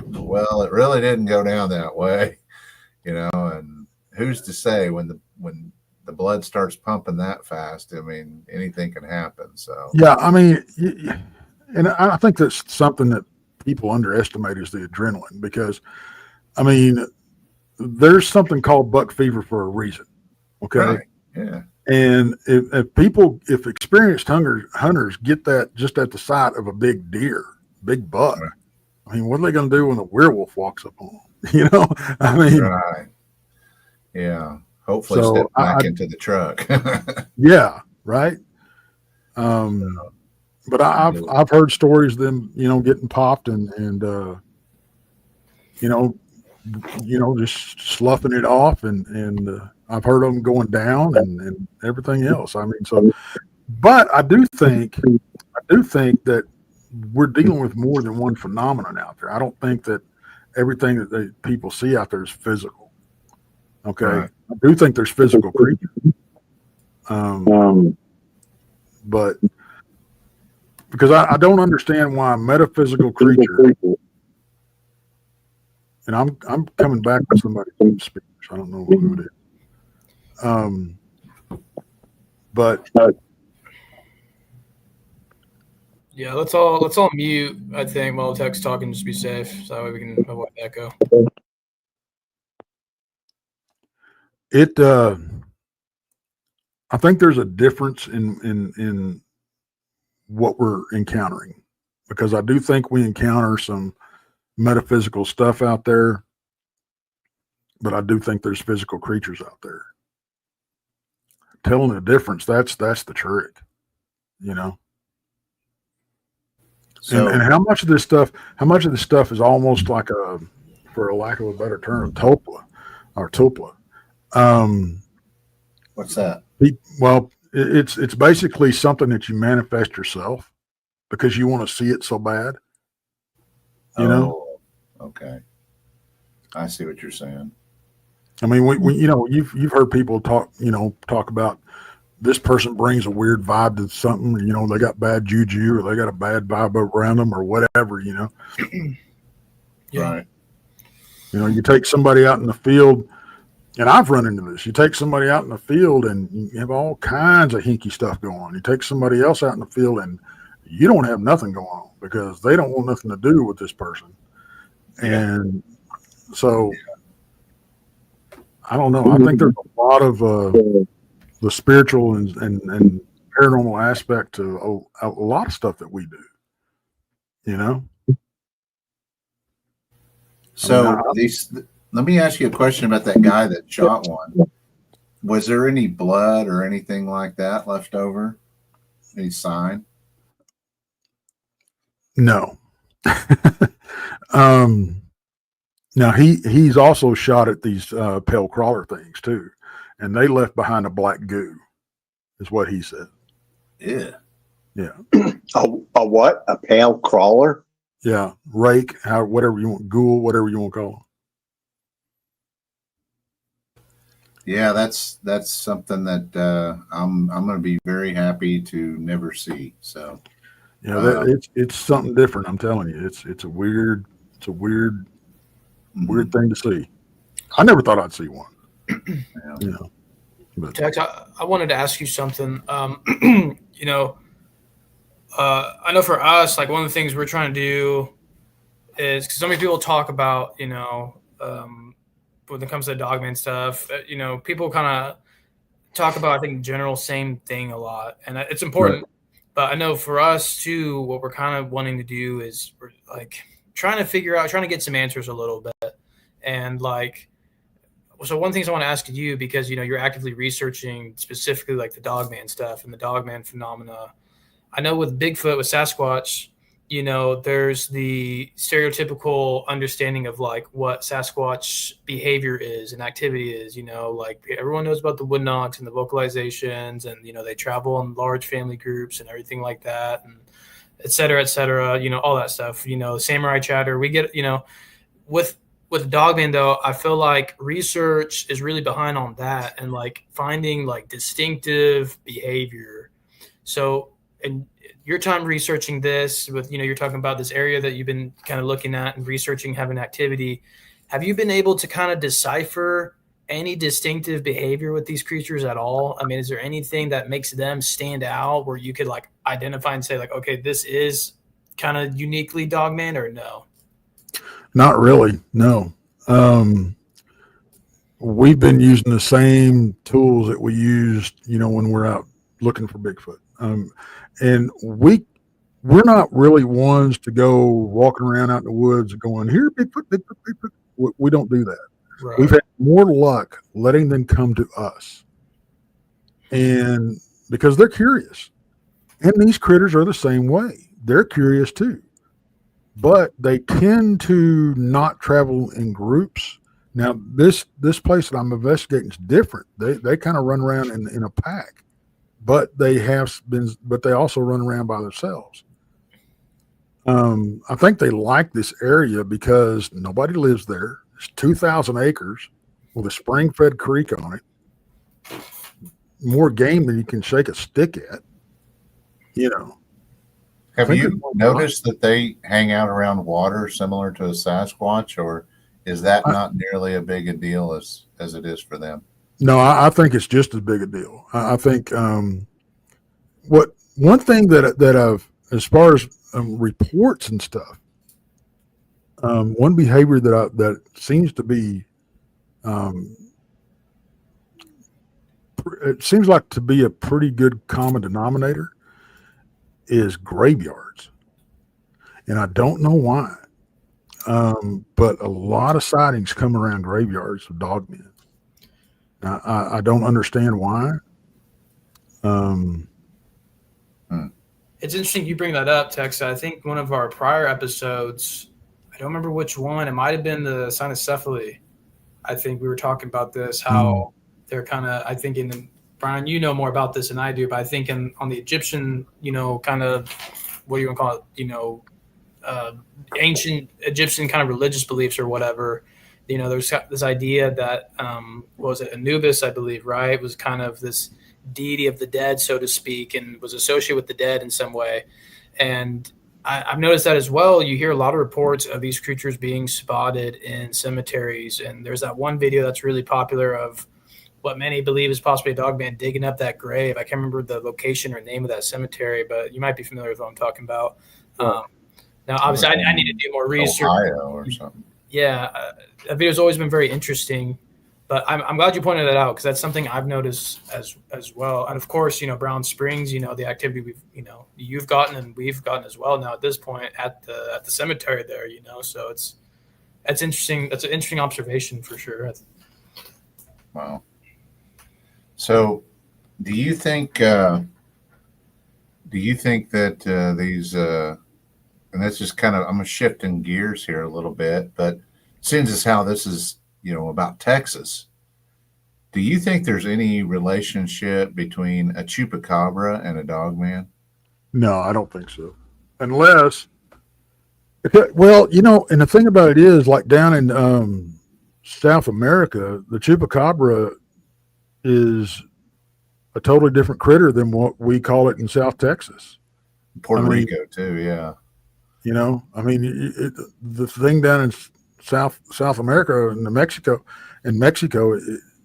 well, it really didn't go down that way, you know, and who's to say when the blood starts pumping that fast? I mean, anything can happen. So Yeah, I mean, and I think that's something that people underestimate is the adrenaline because, I mean, there's something called buck fever for a reason. Okay. right, yeah, And if experienced hunters get that just at the sight of a big deer, big buck, right, I mean, what are they going to do when a werewolf walks up on them? You know, I mean, right. Yeah, hopefully so step back into the truck. yeah, right. Um, but I've heard stories of them, you know, getting popped and you know, just sloughing it off, and I've heard of them going down and everything else. I mean, so, but I do think that we're dealing with more than one phenomenon out there. I don't think that everything that people see out there is physical. Okay, Right. I do think there's physical creatures, but because I don't understand why a metaphysical creature, and I'm coming back with somebody who speaks. I don't know who it is. But Yeah, let's all mute, I think, while Tech's talking, just be safe, so that way we can avoid echo. I think there's a difference in what we're encountering, because I do think we encounter some metaphysical stuff out there, but I do think there's physical creatures out there. Telling the difference, that's the trick, you know. So And how much of this stuff is almost like a, for a lack of a better term, topla or tupla. what's that? Well, it's basically something that you manifest yourself because you want to see it so bad. You know? Okay. I see what you're saying. I mean, we you know, you've heard people talk about this person brings a weird vibe to something. You know, they got bad juju or they got a bad vibe around them or whatever. You know. Yeah. Right. You know, you take somebody out in the field, and I've run into this. You take somebody out in the field, and you have all kinds of hinky stuff going on. You take somebody else out in the field, and you don't have nothing going on because they don't want nothing to do with this person. And so, I don't know. I think there's a lot of the spiritual and paranormal aspect to a lot of stuff that we do. You know. So let me ask you a question about that guy that shot one. Was there any blood or anything like that left over? Any sign? No. Now he's also shot at these pale crawler things too, and they left behind a black goo. is what he said. Yeah. Yeah. A what? A pale crawler? Yeah. Rake, whatever you want, ghoul, whatever you want to call them. Yeah, that's something that I'm going to be very happy to never see. So, yeah, it's something different. I'm telling you, it's a weird thing to see. I never thought I'd see one. Yeah. But Tex, I wanted to ask you something. You know, I know for us, like one of the things we're trying to do is because so many people talk about, when it comes to Dogman stuff, people kind of talk about, I think, general same thing a lot, and it's important. Right. But I know for us too, what we're kind of wanting to do is we're like trying to get some answers a little bit, and like. So one thing I want to ask you, because you're actively researching specifically like the Dogman stuff and the Dogman phenomena. I know with Bigfoot, with Sasquatch, there's the stereotypical understanding of like what Sasquatch behavior is and activity is. Like everyone knows about the wood knocks and the vocalizations, and they travel in large family groups and everything like that, and et cetera, all that stuff. Samurai chatter. We get with Dogman, though, I feel like research is really behind on that and like finding like distinctive behavior. So, in your time researching this, with you're talking about this area that you've been kind of looking at and researching, having activity. Have you been able to kind of decipher any distinctive behavior with these creatures at all? I mean, is there anything that makes them stand out where you could like identify and say like, okay, this is kind of uniquely Dogman, or no? Not really, no. We've been using the same tools that we used, when we're out looking for Bigfoot. And we're not really ones to go walking around out in the woods going, here, Bigfoot, Bigfoot, Bigfoot. We don't do that. Right. We've had more luck letting them come to us. And because they're curious. And these critters are the same way. They're curious too. But they tend to not travel in groups. Now, this place that I'm investigating is different. They kind of run around in a pack, but they also run around by themselves. I think they like this area because nobody lives there. It's 2,000 acres with a spring-fed creek on it. More game than you can shake a stick at. Have you noticed that they hang out around water similar to a Sasquatch, or is that not nearly as big a deal as it is for them? No, I think it's just as big a deal. I think one thing that I've, as far as reports and stuff, one behavior that seems to be, it seems like to be a pretty good common denominator, is graveyards. And I don't know why. But a lot of sightings come around graveyards of Dogmen. Now, I don't understand why. It's interesting you bring that up, Tex. I think one of our prior episodes, I don't remember which one, it might have been the cynocephaly. I think we were talking about this, how they're kind of, I think Brian, you know more about this than I do, but I think on the Egyptian, kind of, what do you want to call it, ancient Egyptian kind of religious beliefs or whatever, there's this idea that, what was it, Anubis, I believe, right, was kind of this deity of the dead, so to speak, and was associated with the dead in some way. And I've noticed that as well. You hear a lot of reports of these creatures being spotted in cemeteries, and there's that one video that's really popular of what many believe is possibly a Dogman digging up that grave. I can't remember the location or name of that cemetery, but you might be familiar with what I'm talking about. Now, obviously, I need to do more research. Ohio or something. Yeah, that video's always been very interesting, but I'm glad you pointed that out because that's something I've noticed as well. And of course, Brown Springs, the activity you've gotten and we've gotten as well now at this point at the cemetery there, so that's interesting. That's an interesting observation for sure. Wow. So, do you think that these and that's just kind of, I'm shifting gears here a little bit, but seeing as how this is about Texas, Do you think there's any relationship between a chupacabra and a dogman? No, I don't think so. Unless, well, and the thing about it is, like down in South America, the chupacabra is a totally different critter than what we call it in South Texas. Puerto Rico too, yeah. The thing down in South America and Mexico,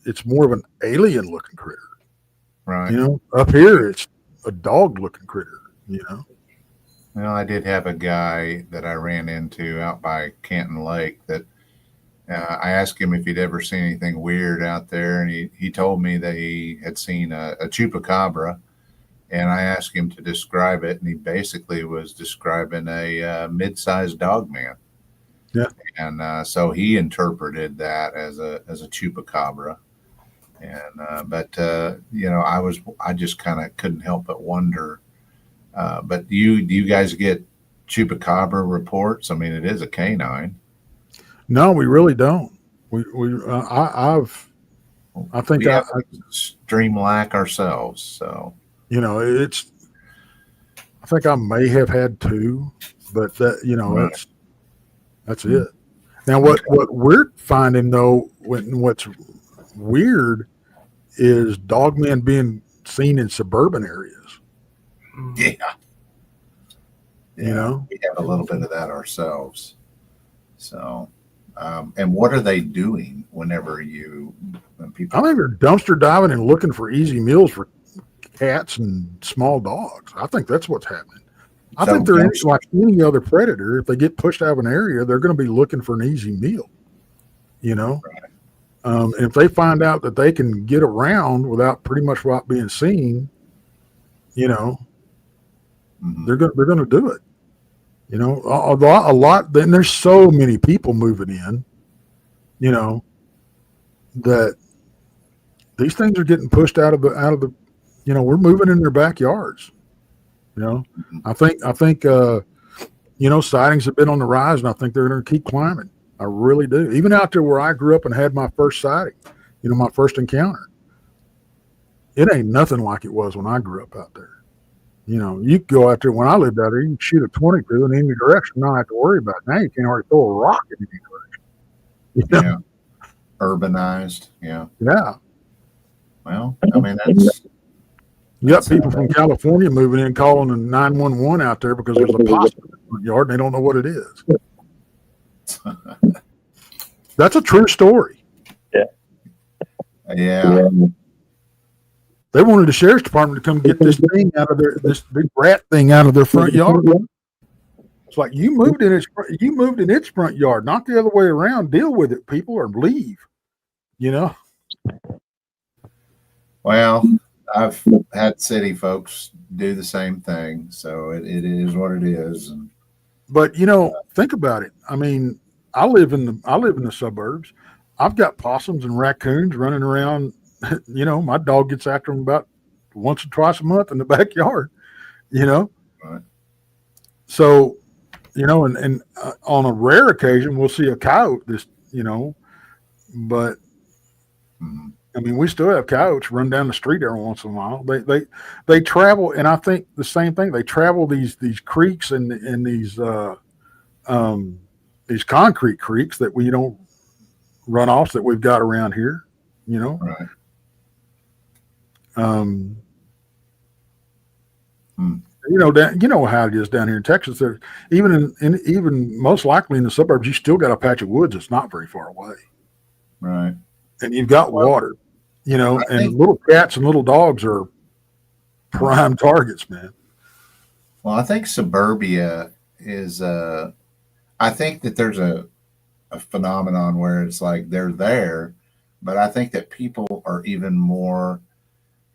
it's more of an alien looking critter. Right. Up here it's a dog looking critter. Well, I did have a guy that I ran into out by Canton Lake that I asked him if he'd ever seen anything weird out there, and he told me that he had seen a chupacabra, and I asked him to describe it, and he basically was describing a mid-sized dogman. Yeah. And so he interpreted that as a chupacabra, and I just kind of couldn't help but wonder. But do you guys get chupacabra reports? I mean, it is a canine. No, we really don't. I think we have extreme lack ourselves. So I think I may have had two, but that that's it. Now, what we're finding though, what's weird is dogmen being seen in suburban areas. Yeah. We have a little bit of that ourselves. So, and what are they doing when people? I think they're dumpster diving and looking for easy meals for cats and small dogs. I think that's what's happening. I think they're like any other predator. If they get pushed out of an area, they're going to be looking for an easy meal. Right. If they find out that they can get around without being seen, Mm-hmm. they're going to do it. A lot. Then there's so many people moving in, that these things are getting pushed out of the. We're moving in their backyards. Mm-hmm. I think sightings have been on the rise, and I think they're going to keep climbing. I really do. Even out there where I grew up and had my first sighting, my first encounter, it ain't nothing like it was when I grew up out there. You go out there. When I lived out there, you can shoot a 22 in any direction, not have to worry about it. Now you can't hardly throw a rock in any direction. Yeah. Urbanized. Yeah. Yeah. Well, I mean, that's. You got people from California moving in, calling the 911 out there because there's a possum in the front yard and they don't know what it is. That's a true story. Yeah. They wanted the sheriff's department to come get this thing out of this big rat thing out of their front yard. It's like you moved in its front yard, not the other way around. Deal with it, people, or leave. Well, I've had city folks do the same thing, so it is what it is. But think about it. I mean, I live in the suburbs. I've got possums and raccoons running around. My dog gets after them about once or twice a month in the backyard. Right. So, and on a rare occasion we'll see a coyote. But mm-hmm. I mean, we still have coyotes run down the street every once in a while. They travel, and I think the same thing. They travel these creeks and these concrete creeks that we don't run offs that we've got around here. Right. How it is down here in Texas. There, even most likely in the suburbs, you still got a patch of woods that's not very far away. Right. And you've got water. Little cats and little dogs are prime targets, man. Well, I think suburbia is. I think that there's a phenomenon where it's like they're there, but I think that people are even more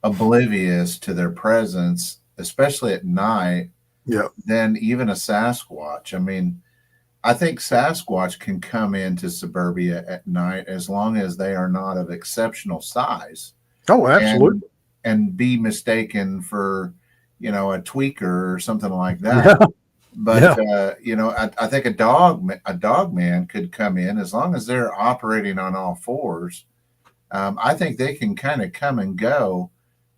oblivious to their presence, especially at night, than even a Sasquatch. I mean, I think Sasquatch can come into suburbia at night as long as they are not of exceptional size. Oh, absolutely. And be mistaken for, a tweaker or something like that. Yeah. But, I think a dog man could come in as long as they're operating on all fours. I think they can kind of come and go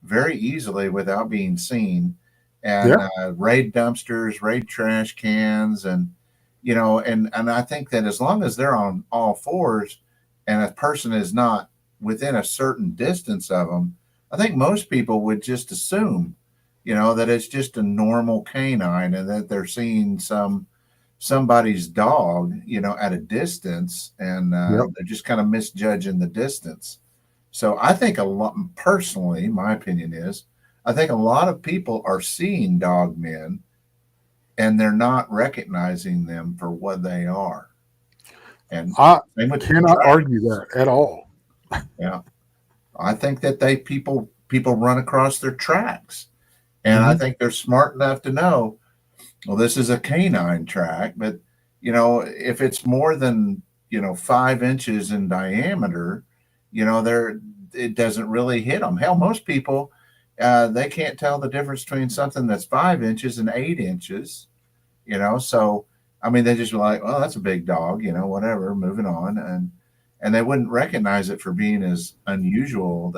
very easily without being seen, and raid dumpsters, raid trash cans, and and I think that as long as they're on all fours, and a person is not within a certain distance of them, I think most people would just assume, that it's just a normal canine and that they're seeing somebody's dog, at a distance, and they're just kind of misjudging the distance. So I think personally, my opinion is, I think a lot of people are seeing dog men and they're not recognizing them for what they are. And I cannot argue that at all. Yeah. I think that people run across their tracks. And I think they're smart enough to know, well, this is a canine track, but if it's more than 5 inches in diameter, it doesn't really hit them. Hell, most people they can't tell the difference between something that's 5 inches and 8 inches. So I mean, they just were like, well, that's a big dog, whatever, moving on, and they wouldn't recognize it for being as unusual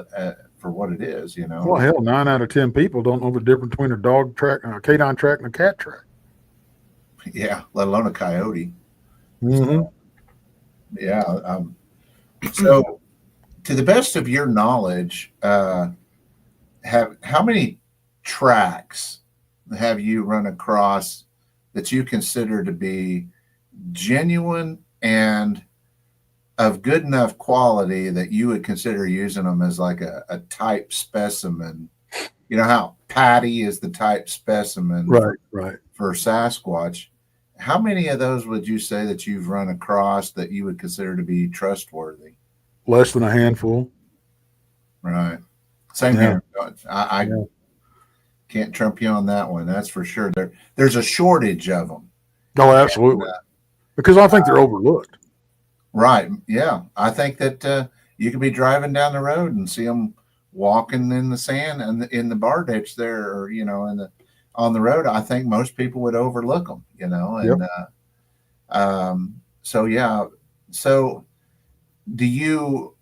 for what it is. Well, hell, 9 out of 10 people don't know the difference between a dog track, a canine track, and a cat track. Yeah, let alone a coyote. Mm-hmm. Yeah. So, to the best of your knowledge, how many tracks have you run across that you consider to be genuine and of good enough quality that you would consider using them as like a type specimen? You know how Patty is the type specimen for Sasquatch. How many of those would you say that you've run across that you would consider to be trustworthy? Less than a handful. Right. Same here. I can't trump you on that one. That's for sure. There's a shortage of them. Oh, absolutely. Because I think they're overlooked. Right. Yeah. I think that you could be driving down the road and see them walking in the sand and in the bar ditch there, or on the road. I think most people would overlook them. So yeah. So the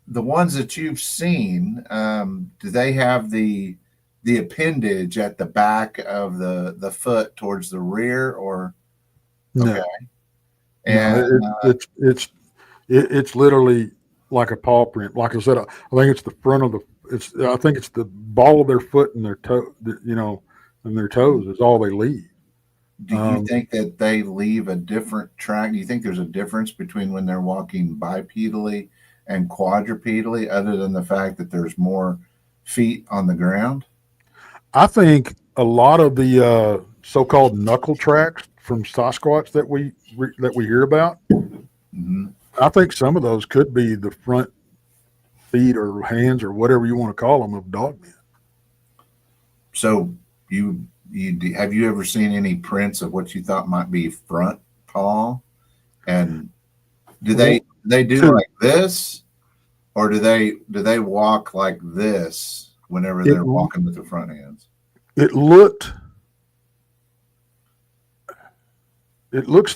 ones that you've seen, do they have the appendage at the back of the foot towards the rear, or okay? No. And it's literally like a paw print. Like I said, I think it's the front of I think it's the ball of their foot and their toe, and their toes is all they leave. Do you think that they leave a different track? Do you think there's a difference between when they're walking bipedally and quadrupedally, other than the fact that there's more feet on the ground? I think a lot of the so-called knuckle tracks from Sasquatch that we hear about, I think some of those could be the front feet or hands or whatever you want to call them of Dogman. So have you ever seen any prints of what you thought might be front paw? And do they do like this, or do they walk like this whenever they're walking with the front hands? It looks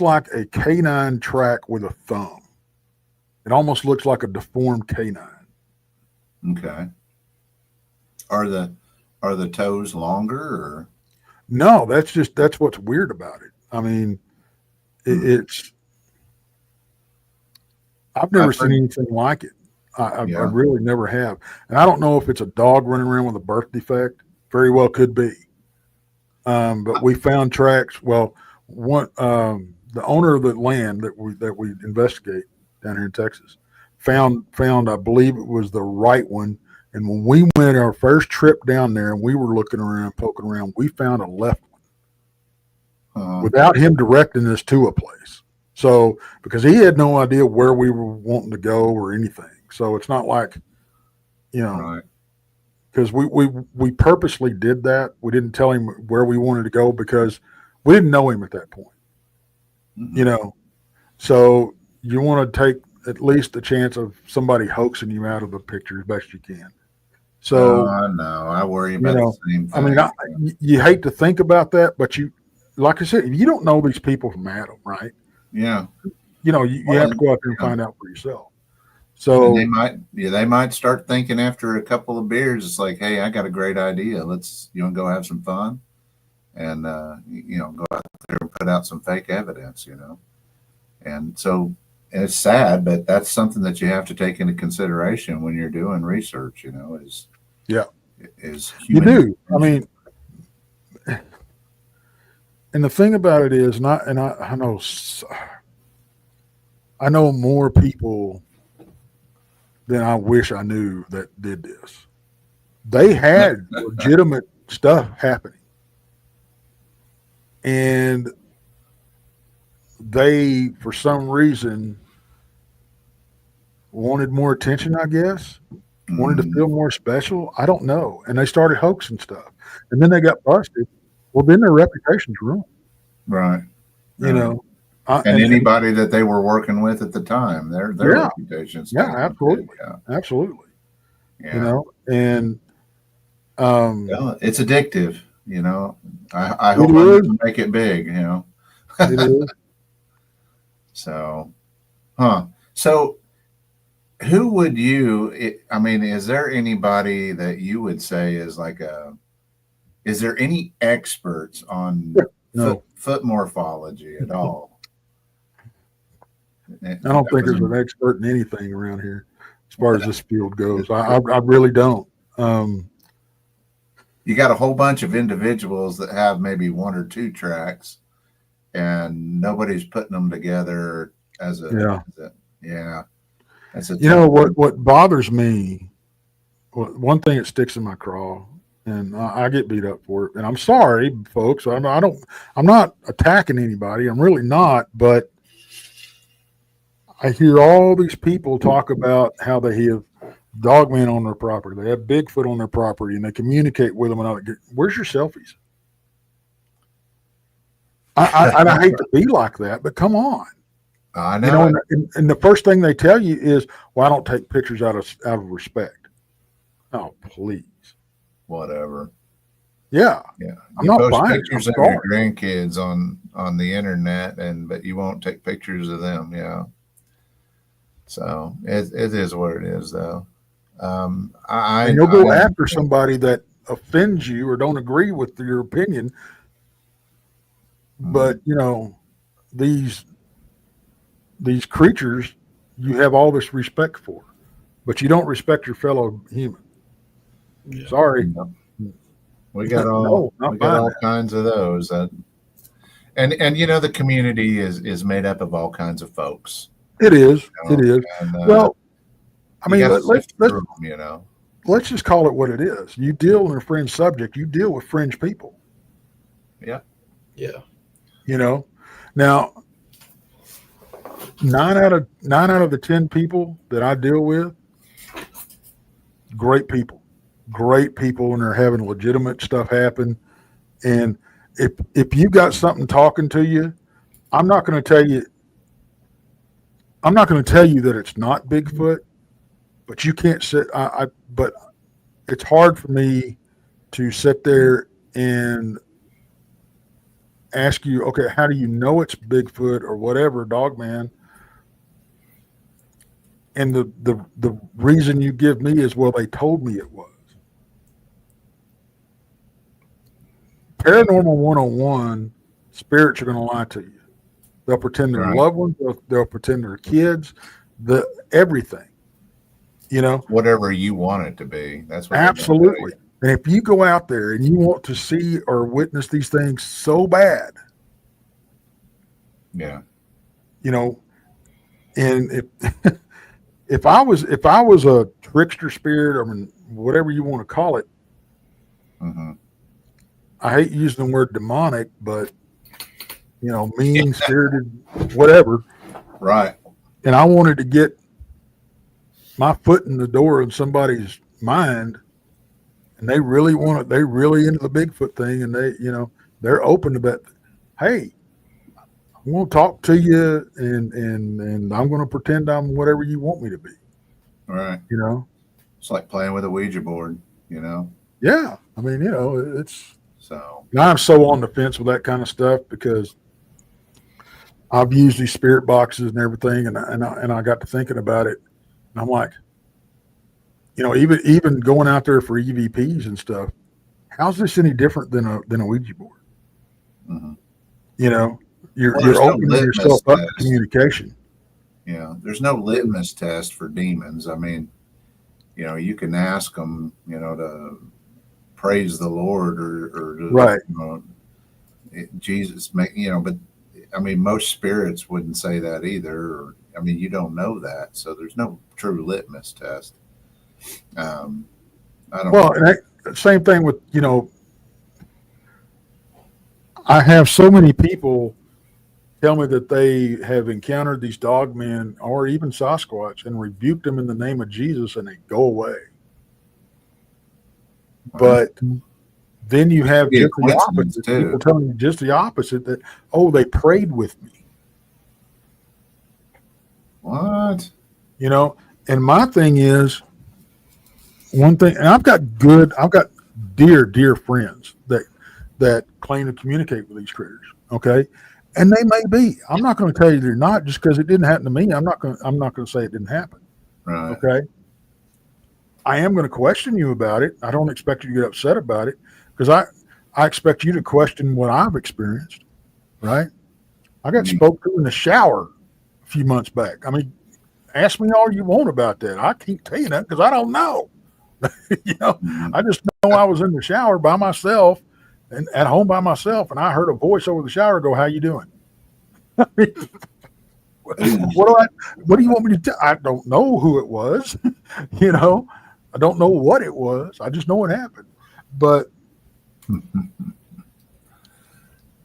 like a canine track with a thumb. It almost looks like a deformed canine. Okay. Are the toes longer, or? No, that's what's weird about it. I mean, I've never seen anything like it. I really never have. And I don't know if it's a dog running around with a birth defect. Very well could be. But we found tracks. Well, the owner of the land that we investigate down here in Texas found, I believe it was the right one. And when we went our first trip down there and we were looking around, poking around, we found a left one without him directing us to a place. So, because he had no idea where we were wanting to go or anything. So it's not like, because we purposely did that. We didn't tell him where we wanted to go because we didn't know him at that point. So you want to take at least the chance of somebody hoaxing you out of the picture as best you can. So I know. I worry about the same thing. I mean, you hate to think about that, but like I said, you don't know these people from Adam, right? Yeah. You have to go out there and find out for yourself. So and they might start thinking after a couple of beers. It's like, hey, I got a great idea. You want to go have some fun, and go out there and put out some fake evidence. And so it's sad, but that's something that you have to take into consideration when you're doing research. Is you human do. I mean, and the thing about it is not, and I know more people than I wish I knew that did this. They had legitimate stuff happening. And they, for some reason, wanted more attention, I guess, wanted to feel more special. I don't know. And they started hoaxing stuff. And then they got busted. Well, then their reputation's ruined. Right. And anybody that they were working with at the time, their reputations. Yeah, absolutely. Absolutely. Yeah. And it's addictive, I hope I can make it big, It is. So, So who would is there anybody that you would say is is there any experts on foot morphology at all? I don't think there's an expert in anything around here as far as this field goes. I really don't. You got a whole bunch of individuals that have maybe one or two tracks, and nobody's putting them together as a That's what bothers me. One thing that sticks in my craw, and I get beat up for it, and I'm sorry, folks. I'm not attacking anybody. I'm really not, but I hear all these people talk about how they have Dogman on their property, they have Bigfoot on their property, and they communicate with them. And where's your selfies? I hate to be like that, but come on. I know. And the first thing they tell you is, "Well, I don't take pictures out of respect." Oh, please. Whatever. Yeah. Yeah. I'm not post buying pictures of your grandkids on the internet, but you won't take pictures of them. Yeah. So it is what it is, though. And you'll go after somebody that offends you or don't agree with your opinion. But these creatures you have all this respect for, but you don't respect your fellow human. Yeah. Sorry. We got all kinds of those. And the community is made up of all kinds of folks. It is. It is. And, well, I mean, let's just call it what it is. You deal in a fringe subject. You deal with fringe people. Yeah. Yeah. Now 9 out of the 10 people that I deal with, great people, and they're having legitimate stuff happen. And if you got something talking to you, I'm not going to tell you that it's not Bigfoot, but you can't sit. But it's hard for me to sit there and ask you, okay, how do you know it's Bigfoot or whatever, Dogman? And the reason you give me is, well, they told me it was. Paranormal 101, spirits are going to lie to you. They'll pretend they're loved ones. They'll pretend they're kids. Everything, whatever you want it to be. That's what absolutely. And if you go out there and you want to see or witness these things so bad, yeah, and if I was a trickster spirit, or whatever you want to call it, I hate using the word demonic, but mean spirited, whatever. Right. And I wanted to get my foot in the door in somebody's mind, and they really into the Bigfoot thing, and they're open to that. Hey, I'm going to talk to you, and I'm going to pretend I'm whatever you want me to be. Right. It's like playing with a Ouija board, Yeah. I mean, it's so. I'm so on the fence with that kind of stuff because I've used these spirit boxes and everything, and I got to thinking about it. And I'm like, even going out there for EVPs and stuff, how's this any different than a Ouija board? Mm-hmm. You're opening yourself up to communication. Yeah, there's no litmus test for demons. I mean, you can ask them, to praise the Lord or right. Jesus, but I mean, most spirits wouldn't say that either. I mean, you don't know that, so there's no true litmus test. I don't. Well, same thing with I have so many people tell me that they have encountered these dogmen or even Sasquatch and rebuked them in the name of Jesus, and they go away. But then you have just the opposite. People telling you just the opposite, that, they prayed with me. What? And my thing is, one thing, and I've got dear friends that claim to communicate with these critters. Okay. And they may be. I'm not going to tell you they're not just because it didn't happen to me. I'm not going to say it didn't happen. Right. Okay. I am going to question you about it. I don't expect you to get upset about it, because I expect you to question what I've experienced. Right. I got spoke to in the shower a few months back. I mean, ask me all you want about that. I can't tell you that because I don't know. I just know I was in the shower by myself and at home by myself, and I heard a voice over the shower go, "How you doing?" What do you want me to tell? I don't know who it was. I don't know what it was. I just know it happened. But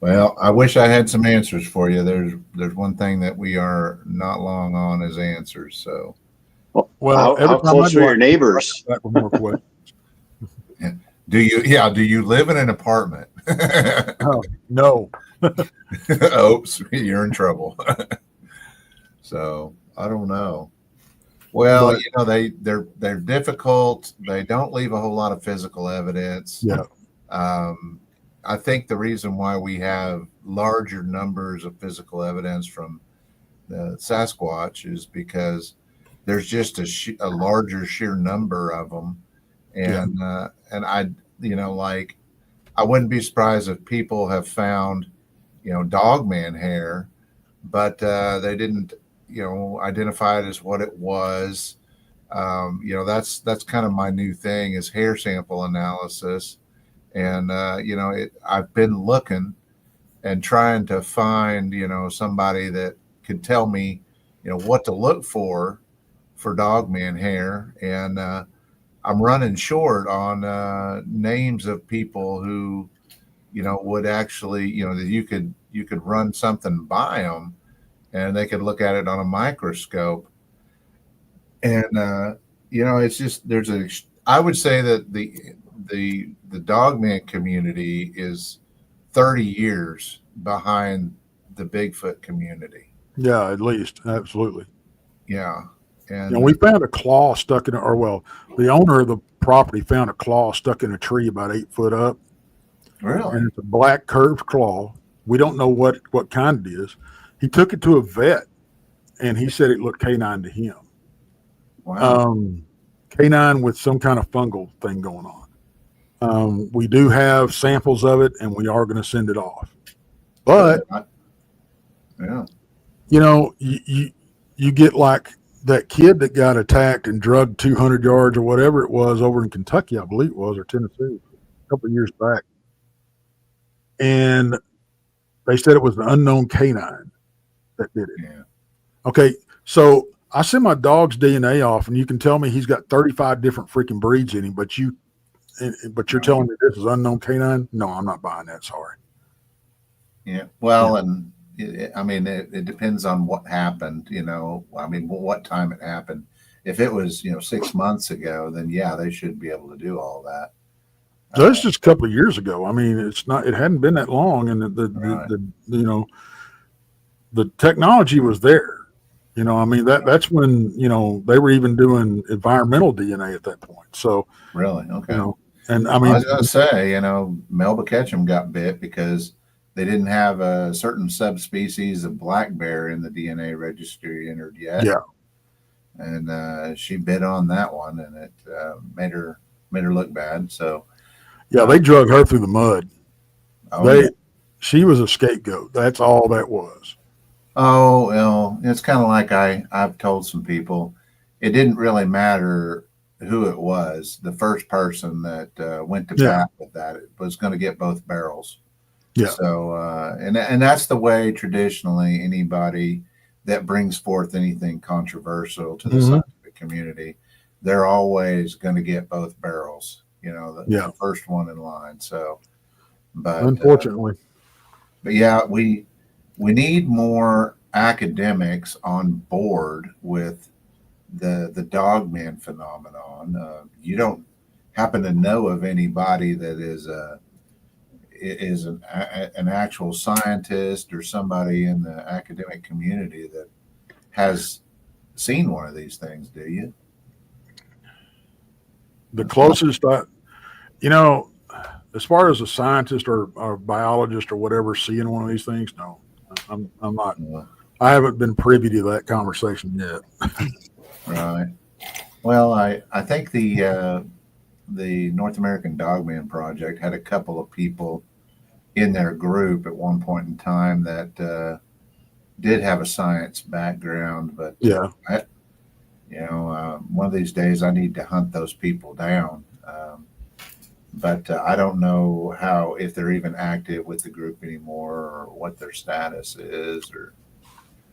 well, I wish I had some answers for you. There's one thing that we are not long on is answers. So, well, how close are your neighbors? Do you live in an apartment? No. Oops, you're in trouble. So I don't know. Well, they're difficult. They don't leave a whole lot of physical evidence. Yeah. I think the reason why we have larger numbers of physical evidence from the Sasquatch is because there's just a larger sheer number of them, and I wouldn't be surprised if people have found Dogman hair, but they didn't identify it as what it was. That's kind of my new thing is hair sample analysis. And, I've been looking and trying to find, somebody that could tell me, what to look for Dogman hair. And I'm running short on names of people who, would actually, that you could run something by them and they could look at it on a microscope. And, it's just, I would say that the Dogman community is 30 years behind the Bigfoot community. Yeah, at least. Absolutely. Yeah. And we found a claw stuck in the owner of the property found a claw stuck in a tree about 8 foot up. Really? And it's a black curved claw. We don't know what kind it is. He took it to a vet and he said it looked canine to him. Wow. Canine with some kind of fungal thing going on. We do have samples of it, and we are going to send it off. But you get like that kid that got attacked and drugged 200 yards or whatever it was over in Kentucky, I believe it was, or Tennessee, a couple of years back, and they said it was an unknown canine that did it. Yeah. Okay, so I send my dog's DNA off, and you can tell me he's got 35 different freaking breeds in him, but you're telling me this is unknown canine? No, I'm not buying that. Sorry. Yeah. Well, and it depends on what happened. What time it happened. If it was 6 months ago, then they should be able to do all that. That's just a couple of years ago. I mean, it hadn't been that long, and the technology was there. That's when they were even doing environmental DNA at that point. So really, okay. And I was going to say, Melba Ketchum got bit because they didn't have a certain subspecies of black bear in the DNA registry entered yet. Yeah. and she bit on that one, and it made her look bad. So yeah, they drug her through the mud. yeah. She was a scapegoat. That's all that was. Oh, well, it's kind of like I've told some people, it didn't really matter who it was. The first person that went to bat with that was going to get both barrels. Yeah. So, and that's the way traditionally anybody that brings forth anything controversial to the scientific community, they're always going to get both barrels. The first one in line. So, but unfortunately, but yeah, we need more academics on board with the Dogman phenomenon. You don't happen to know of anybody that is an actual scientist or somebody in the academic community that has seen one of these things, do you? The closest as far as a scientist or biologist or whatever seeing one of these things, no, I'm not. I haven't been privy to that conversation yet. Right. Well, I think the North American Dogman Project had a couple of people in their group at one point in time that did have a science background, but one of these days I need to hunt those people down. But I don't know if they're even active with the group anymore, or what their status is,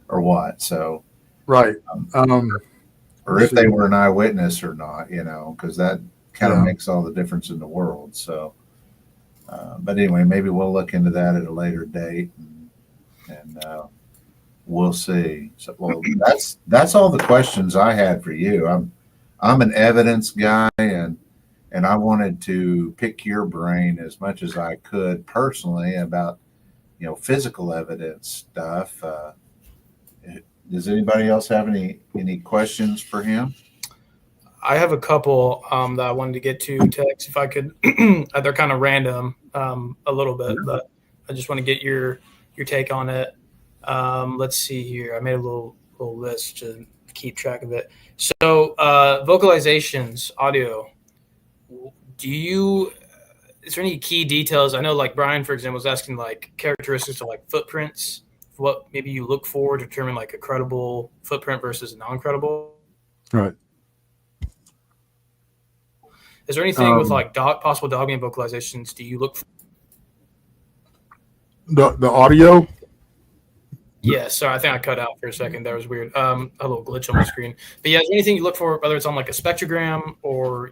or what. So, right. Or if they were an eyewitness or not, because that kind of makes all the difference in the world. So, but anyway, maybe we'll look into that at a later date, and we'll see. So, well, that's all the questions I had for you. I'm an evidence guy, and I wanted to pick your brain as much as I could personally about physical evidence stuff. Does anybody else have any questions for him? I have a couple that I wanted to get to, Tex, if I could. They're kind of random a little bit, but I just want to get your take on it. Let's see here. I made a little list to keep track of it. So vocalizations, audio. Is there any key details? I know, like Brian, for example, was asking like characteristics of like footprints. What maybe you look for to determine like a credible footprint versus a non-credible. Right. Is there anything with like possible Dogman vocalizations? Do you look for the audio? Yeah, sorry, I think I cut out for a second. That was weird. A little glitch on my screen. But yeah, is there anything you look for, whether it's on like a spectrogram or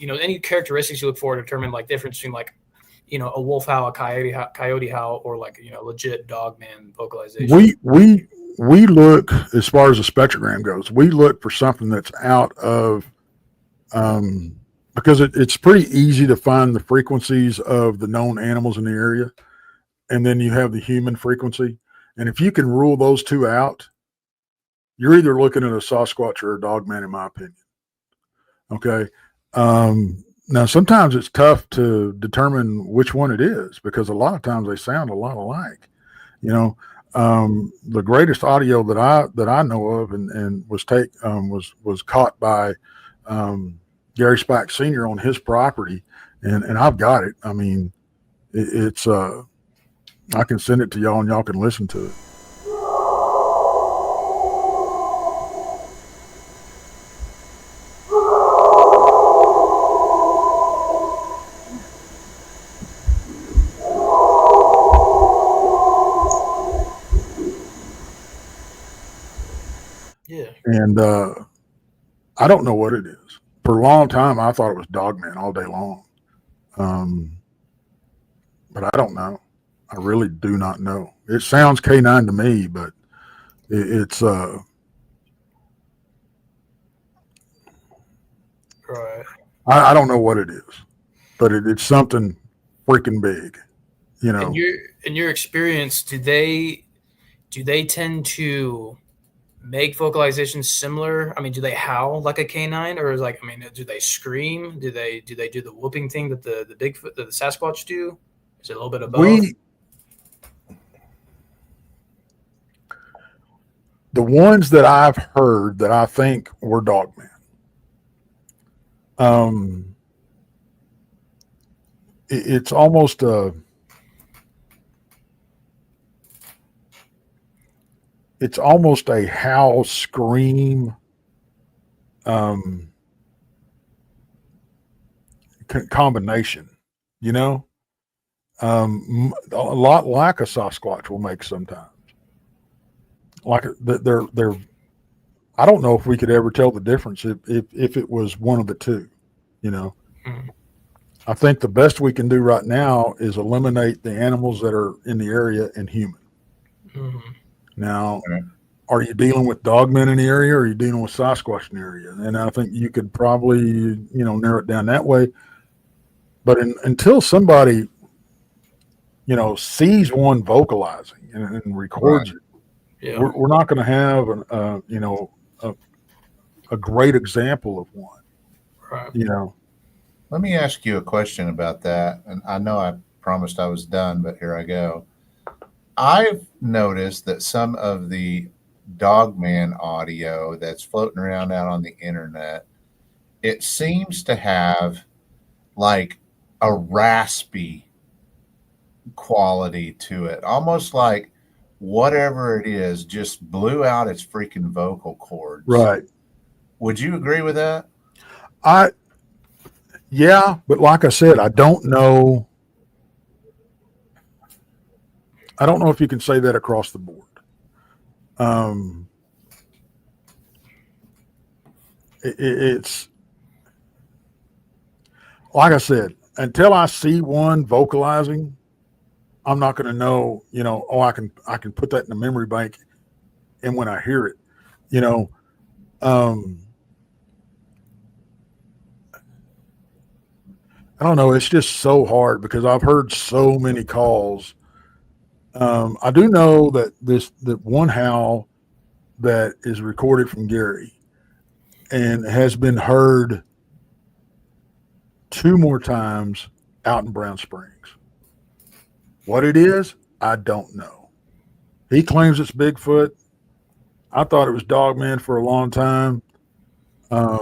any characteristics you look for to determine like difference between like a wolf howl, a coyote howl, or like legit Dogman vocalization? We look, as far as the spectrogram goes, we look for something that's out of because it's pretty easy to find the frequencies of the known animals in the area, and then you have the human frequency, and if you can rule those two out, you're either looking at a Sasquatch or a Dogman, in my opinion. Okay. Now, sometimes it's tough to determine which one it is because a lot of times they sound a lot alike. The greatest audio that I know of and was caught by Gary Spike Sr. on his property, and I've got it. I mean, it's I can send it to y'all and y'all can listen to it. And I don't know what it is. For a long time, I thought it was Dogman all day long. But I don't know. I really do not know. It sounds canine to me, but it's right. I don't know what it is, but it's something freaking big. In your experience, do they tend to make vocalizations similar? I mean, do they howl like a canine, or do they scream? Do they do the whooping thing that the Bigfoot, the Sasquatch do? Is it a little bit of both? The ones that I've heard that I think were Dogman. It's almost a howl scream combination, you know, a lot like a Sasquatch will make sometimes. Like they're. I don't know if we could ever tell the difference if it was one of the two, you know. Mm-hmm. I think the best we can do right now is eliminate the animals that are in the area and human. Mm-hmm. Now, are you dealing with Dogmen in the area, or are you dealing with Sasquatch in the area? And I think you could probably, you know, narrow it down that way. But until somebody, you know, sees one vocalizing and records it, yeah. we're not going to have a great example of one. Right. You know. Let me ask you a question about that. And I know I promised I was done, but here I go. I've noticed that some of the Dogman audio that's floating around out on the internet, it seems to have like a raspy quality to it, almost like whatever it is just blew out its freaking vocal cords. Right. Would you agree with that? Yeah, but like I said, I don't know if you can say that across the board. It's like I said, until I see one vocalizing, I'm not going to know, you know, I can put that in the memory bank, and when I hear it, you know, I don't know. It's just so hard because I've heard so many calls. I do know that that one howl that is recorded from Gary and has been heard 2 more times out in Brown Springs. What it is, I don't know. He claims it's Bigfoot. I thought it was Dogman for a long time. I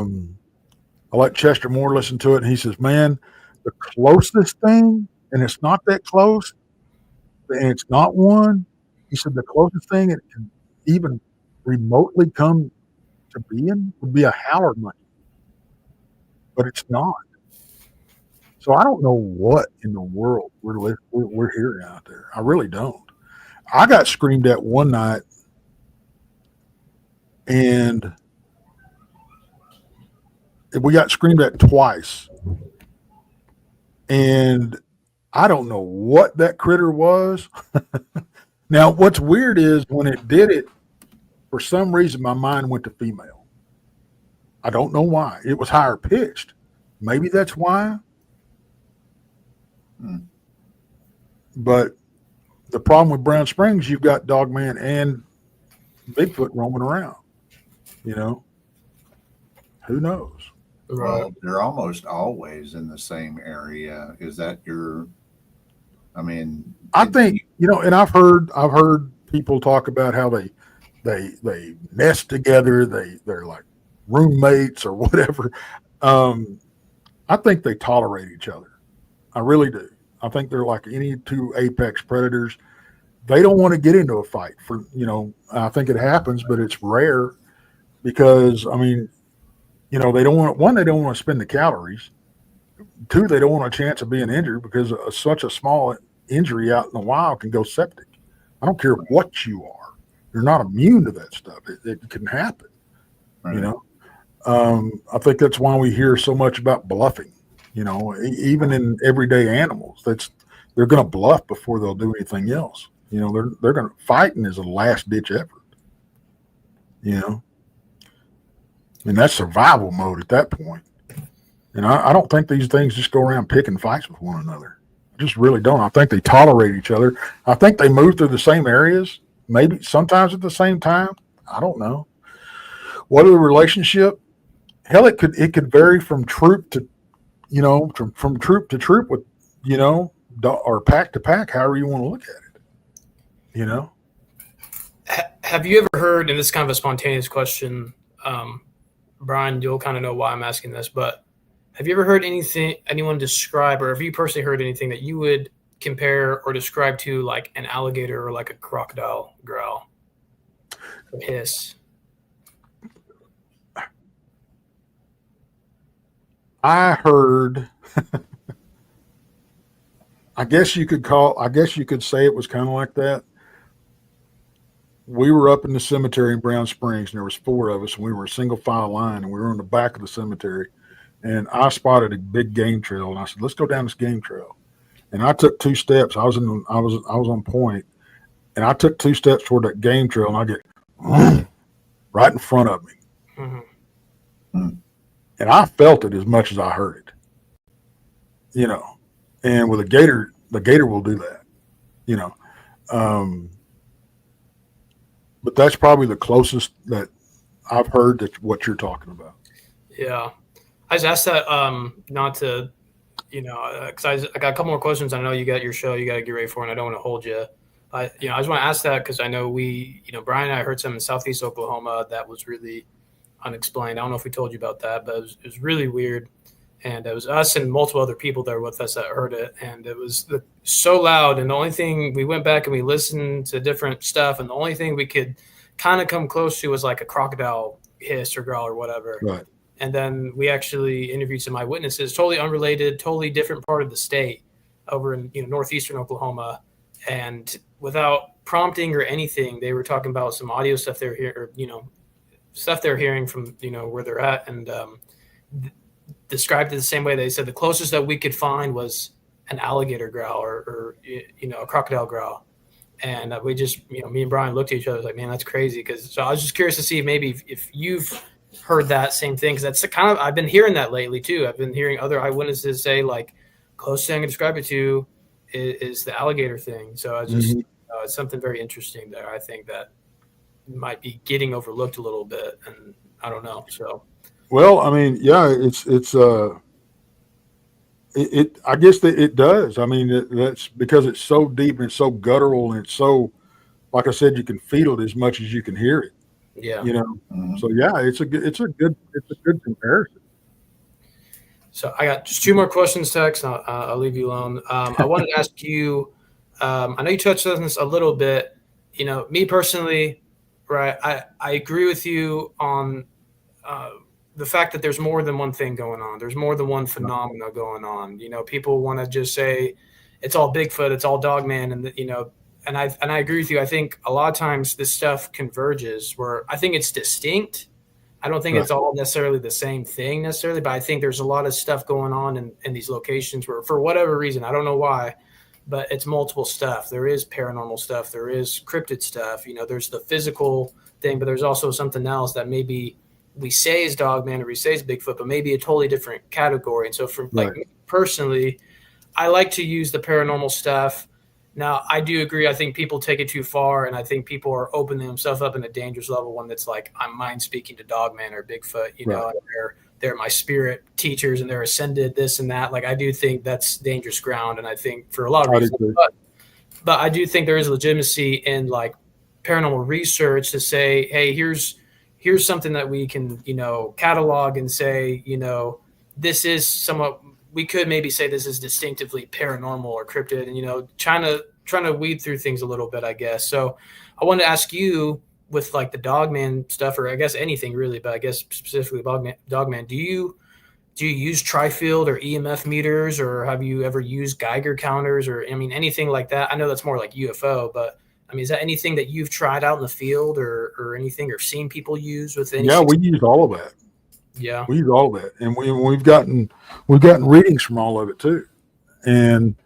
let Chester Moore listen to it, and he says, man, the closest thing, and it's not that close, and it's not one. He said the closest thing it can even remotely come to being would be a howler monkey, but it's not. So I don't know what in the world we're hearing out there. I really don't. I got screamed at one night, and we got screamed at twice. And I don't know what that critter was. Now, what's weird is when it did it, for some reason, my mind went to female. I don't know why. It was higher pitched. Maybe that's why. But the problem with Brown Springs, you've got Dogman and Bigfoot roaming around. You know, who knows? Well, they're almost always in the same area. Is that your? I mean, I think you know, and I've heard people talk about how they nest together. They're like roommates or whatever. I think they tolerate each other. I really do. I think they're like any two apex predators. They don't want to get into a fight for, you know, I think it happens, but it's rare because, I mean, you know, they don't want to spend the calories. 2, they don't want a chance of being injured because such a small injury out in the wild can go septic. I don't care what you are. You're not immune to that stuff. It can happen, right. You know? I think that's why we hear so much about bluffing. You know, even in everyday animals, they're going to bluff before they'll do anything else. You know, they're going to fighting is a last ditch effort. You know, and that's survival mode at that point. And I don't think these things just go around picking fights with one another. I just really don't. I think they tolerate each other. I think they move through the same areas, maybe sometimes at the same time. I don't know. What are the relationship? Hell, it could vary from troop to, you know, from troop to troop with, you know, or pack to pack, however you want to look at it, you know. have you ever heard, and this is kind of a spontaneous question, Brian, you'll kind of know why I'm asking this, but have you ever heard anyone describe, or have you personally heard anything that you would compare or describe to like an alligator or like a crocodile growl or hiss? I heard, I guess you could say it was kind of like that. We were up in the cemetery in Brown Springs, and there was 4 of us, and we were a single file line, and we were in the back of the cemetery, and I spotted a big game trail, and I said, "Let's go down this game trail." And I took 2 steps. I was on point, and I took 2 steps toward that game trail, and I get right in front of me, and I felt it as much as I heard it. You know, and with a gator, the gator will do that. You know. But that's probably the closest that I've heard that what you're talking about. Yeah. I just asked that not to, because I got a couple more questions. I know you got your show you got to get ready for, and I don't want to hold you. I just want to ask that because I know Brian and I heard some in Southeast Oklahoma that was really unexplained. I don't know if we told you about that, but it was really weird. And it was us and multiple other people there with us that heard it. And it was so loud. And the only thing, we went back and we listened to different stuff. And the only thing we could kind of come close to was like a crocodile hiss or growl or whatever. Right. And then we actually interviewed some eyewitnesses, totally unrelated, totally different part of the state over in northeastern Oklahoma. And without prompting or anything, they were talking about some audio stuff they're hearing, or, stuff they're hearing from, where they're at. And described it the same way. They said the closest that we could find was an alligator growl or a crocodile growl. And we just, me and Brian looked at each other like, man, that's crazy. So I was just curious to see maybe if you've heard that same thing. Cause that's I've been hearing that lately too. I've been hearing other eyewitnesses say like closest thing I can describe it to is the alligator thing. So I just, it's something very interesting there. I think that might be getting overlooked a little bit, and I don't know. So. Well, I mean, yeah, I guess that it does. I mean, that's because it's so deep and it's so guttural and it's so, like I said, you can feel it as much as you can hear it. Yeah. So yeah, it's a good comparison. So I got just 2 more questions, Tex. I'll leave you alone. I wanted to ask you, I know you touched on this a little bit, me personally, right. I agree with you on, the fact that there's more than one thing going on. There's more than one phenomena going on. People want to just say it's all Bigfoot, it's all Dogman, and I agree with you. I think a lot of times this stuff converges where I think it's distinct. I don't think it's all necessarily the same thing necessarily, but I think there's a lot of stuff going on in these locations where, for whatever reason, I don't know why, but it's multiple stuff. There is paranormal stuff. There is cryptid stuff. There's the physical thing, but there's also something else that maybe we say is Dogman or we say is Bigfoot, but maybe a totally different category. And so like me personally, I like to use the paranormal stuff. Now I do agree. I think people take it too far, and I think people are opening themselves up in a dangerous level when it's like, I'm mind speaking to Dogman or Bigfoot, and they're my spirit teachers and they're ascended this and that. Like, I do think that's dangerous ground. And I think for a lot of reasons, but I do think there is legitimacy in like paranormal research to say, hey, here's something that we can, catalog and say, this is somewhat, we could maybe say this is distinctively paranormal or cryptid, and, trying to weed through things a little bit, I guess. So I wanted to ask you with like the Dogman stuff, or I guess anything really, but I guess specifically Dogman, do you use tri-field or EMF meters, or have you ever used Geiger counters, or, anything like that? I know that's more like UFO, but is that anything that you've tried out in the field or anything, or seen people use with any? Yeah, we use all of that. Yeah, we use all of that, and we've gotten readings from all of it too, and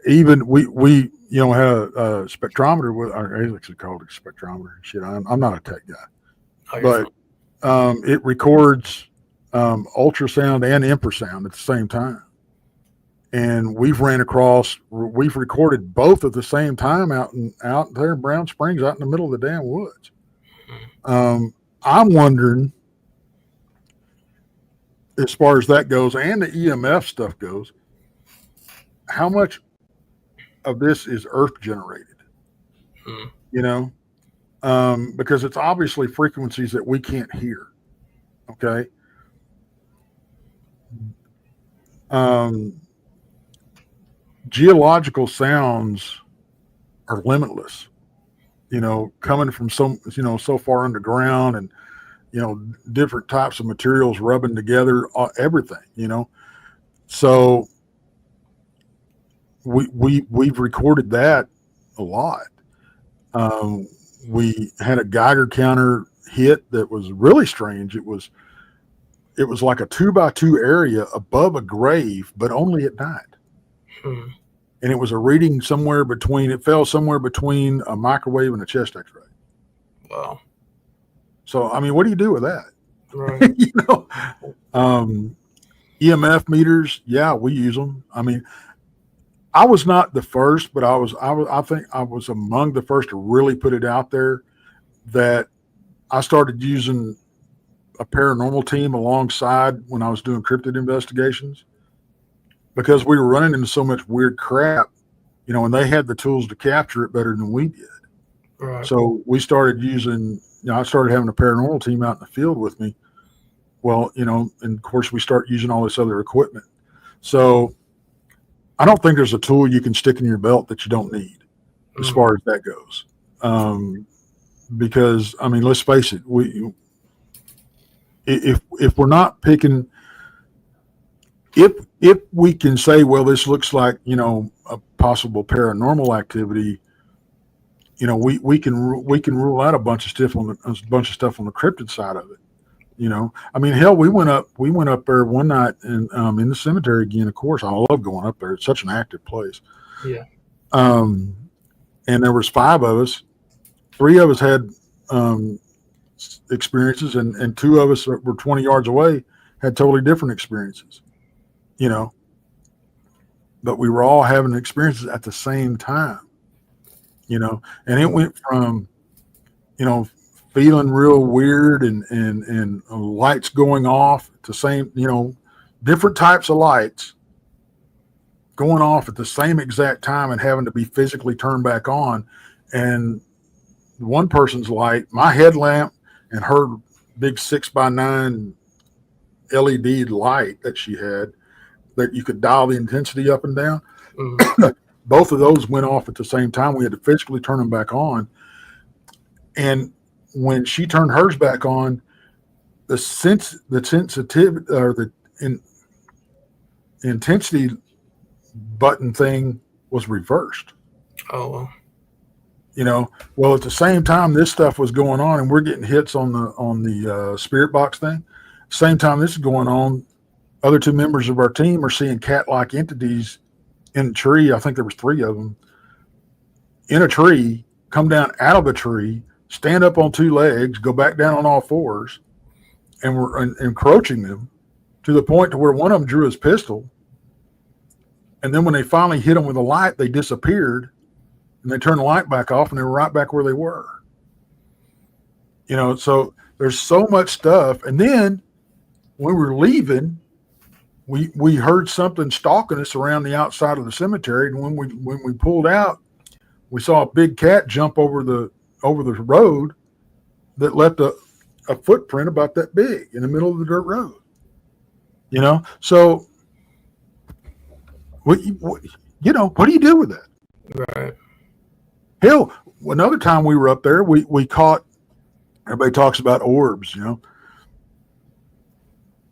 even we had a spectrometer with our Alex is called a spectrometer. Shit, I'm not a tech guy, but it records ultrasound and infrasound at the same time. And we've recorded both at the same time out there in Brown Springs, out in the middle of the damn woods. I'm wondering, as far as that goes and the EMF stuff goes, how much of this is earth generated? you know, because it's obviously frequencies that we can't hear. Okay. Geological sounds are limitless, coming from so far underground, and, different types of materials rubbing together, everything. So we've recorded that a lot. We had a Geiger counter hit that was really strange. It was like a 2x2 area above a grave, but only at night. And it was a reading it fell somewhere between a microwave and a chest x-ray. Wow. So, I mean, what do you do with that? Right. EMF meters. Yeah, we use them. I mean, I was not the first, but I think I was among the first to really put it out there that I started using a paranormal team alongside when I was doing cryptid investigations, because we were running into so much weird crap, and they had the tools to capture it better than we did. Right. So we started using, I started having a paranormal team out in the field with me. Well, and of course we start using all this other equipment. So I don't think there's a tool you can stick in your belt that you don't need as far as that goes. Because, I mean, let's face it, if we're not picking, if we can say, well, this looks like, a possible paranormal activity, we can rule out a bunch of stuff on the cryptid side of it. I mean, hell, we went up there one night and in the cemetery again. Of course, I love going up there. It's such an active place. Yeah. And there was 5 of us. 3 of us had experiences, and 2 of us were 20 yards away, had totally different experiences. But we were all having experiences at the same time. And it went from, feeling real weird and lights going off at the same, different types of lights going off at the same exact time and having to be physically turned back on. And one person's light, my headlamp and her big 6x9 LED light that she had that you could dial the intensity up and down. Both of those went off at the same time. We had to physically turn them back on. And when she turned hers back on, the sensitivity or the intensity button thing was reversed. Oh, well, at the same time this stuff was going on, and we're getting hits on the spirit box thing. Same time this is going on, other 2 members of our team are seeing cat-like entities in a tree. I think there was 3 of them in a tree, come down out of the tree, stand up on 2 legs, go back down on all 4s, and we're encroaching them to the point to where one of them drew his pistol. And then when they finally hit them with a light, they disappeared, and they turned the light back off, and they were right back where they were. So there's so much stuff. And then when we were leaving, we heard something stalking us around the outside of the cemetery. And when we pulled out, we saw a big cat jump over the road that left a footprint about that big in the middle of the dirt road. So what do you do with that? right. Hell, another time we were up there, we caught, everybody talks about orbs,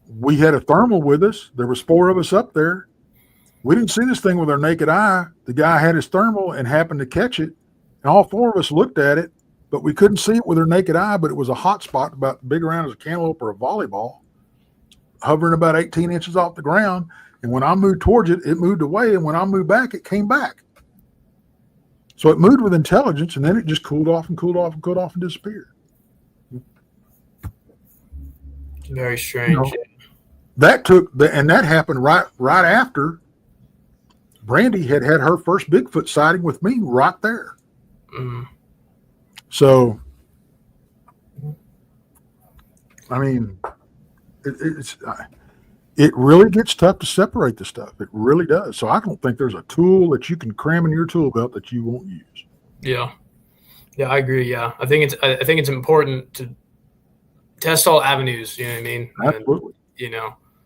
we had a thermal with us. There was 4 of us up there. We didn't see this thing with our naked eye. The guy had his thermal and happened to catch it. And all 4 of us looked at it, but we couldn't see it with our naked eye, but it was a hot spot about big around as a cantaloupe or a volleyball, hovering about 18 inches off the ground. And when I moved towards it, it moved away. And when I moved back, it came back. So it moved with intelligence, and then it just cooled off and cooled off and cooled off and disappeared. Very strange. And that happened right after Brandy had her first Bigfoot sighting with me right there. So, I mean, it really gets tough to separate the stuff. It really does. So I don't think there's a tool that you can cram in your tool belt that you won't use. Yeah. Yeah, I agree. Yeah, I think it's important to test all avenues. You know what I mean? Absolutely. And,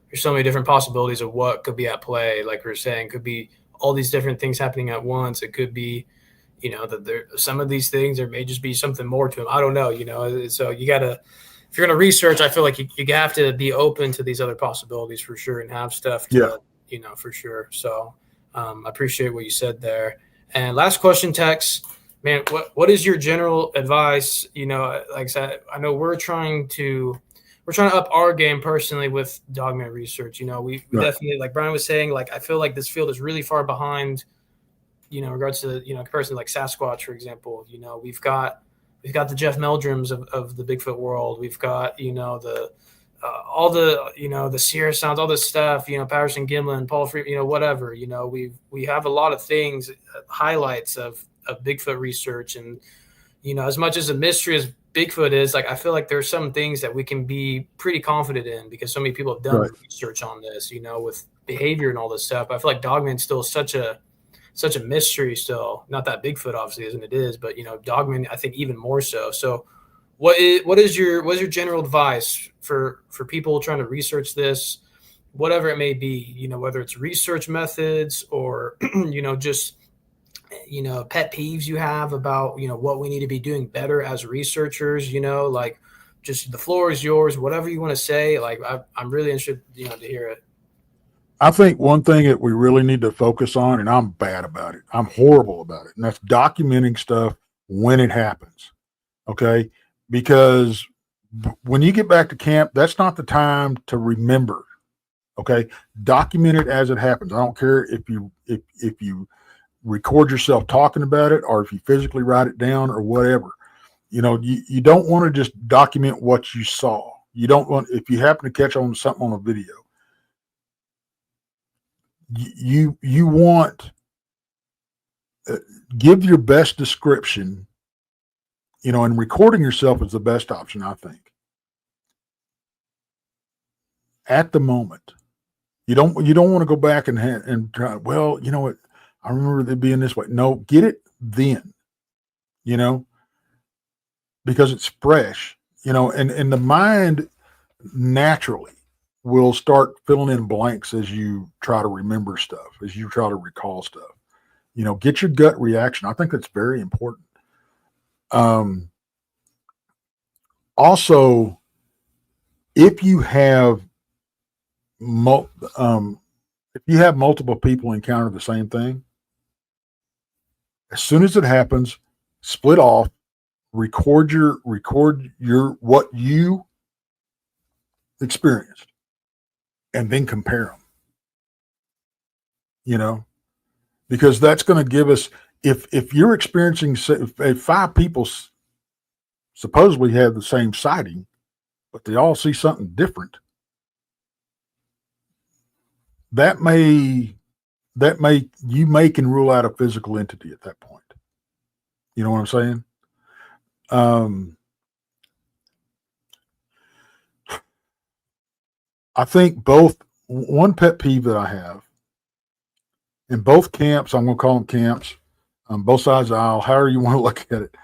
there's so many different possibilities of what could be at play. Like we are saying, could be all these different things happening at once. It could be, that there some of these things there may just be something more to them. I don't know. So you gotta, if you're gonna research, I feel like you have to be open to these other possibilities for sure and have stuff to, for sure. So I appreciate what you said there. And last question, Tex. Man, what is your general advice? Like I said, I know we're trying to up our game personally with Dogman research. We definitely, like Brian was saying, like I feel like this field is really far behind, in regards to, comparison like Sasquatch, for example. We've got the Jeff Meldrums of the Bigfoot world. We've got, the all the, the Sierra Sounds, all this stuff, Patterson Gimlin, Paul Free, whatever, we have a lot of things, highlights of Bigfoot research. And, as much as a mystery as Bigfoot is, like, I feel like there's some things that we can be pretty confident in because so many people have done research on this, with behavior and all this stuff. I feel like Dogman's still such a mystery still. Not that Bigfoot obviously isn't, it is, but Dogman, I think even more so. So what is your general advice for people trying to research this, whatever it may be, whether it's research methods or, just, pet peeves you have about, what we need to be doing better as researchers, like just the floor is yours, whatever you want to say. Like I'm really interested, to hear it. I think one thing that we really need to focus on, and I'm bad about it, I'm horrible about it, and that's documenting stuff when it happens. Okay. Because when you get back to camp, that's not the time to remember. Okay. Document it as it happens. I don't care if you record yourself talking about it or if you physically write it down or whatever. You don't want to just document what you saw. You don't want, if you happen to catch on something on a video, you want, give your best description, and recording yourself is the best option, I think. At the moment, you don't want to go back and try, well, what, I remember it being this way. No, get it then, because it's fresh, and the mind naturally will start filling in blanks as you try to remember stuff, as you try to recall stuff. Get your gut reaction. I think that's very important. Also, if you have multiple people encounter the same thing, as soon as it happens, split off, record your what you experienced, and then compare them. Because that's going to give us, if you're experiencing, if 5 people supposedly have the same sighting, but they all see something different, that may you can rule out a physical entity at that point. You know what I'm saying? I think one pet peeve that I have in both camps, I'm going to call them camps, on both sides of the aisle, however you want to look at it.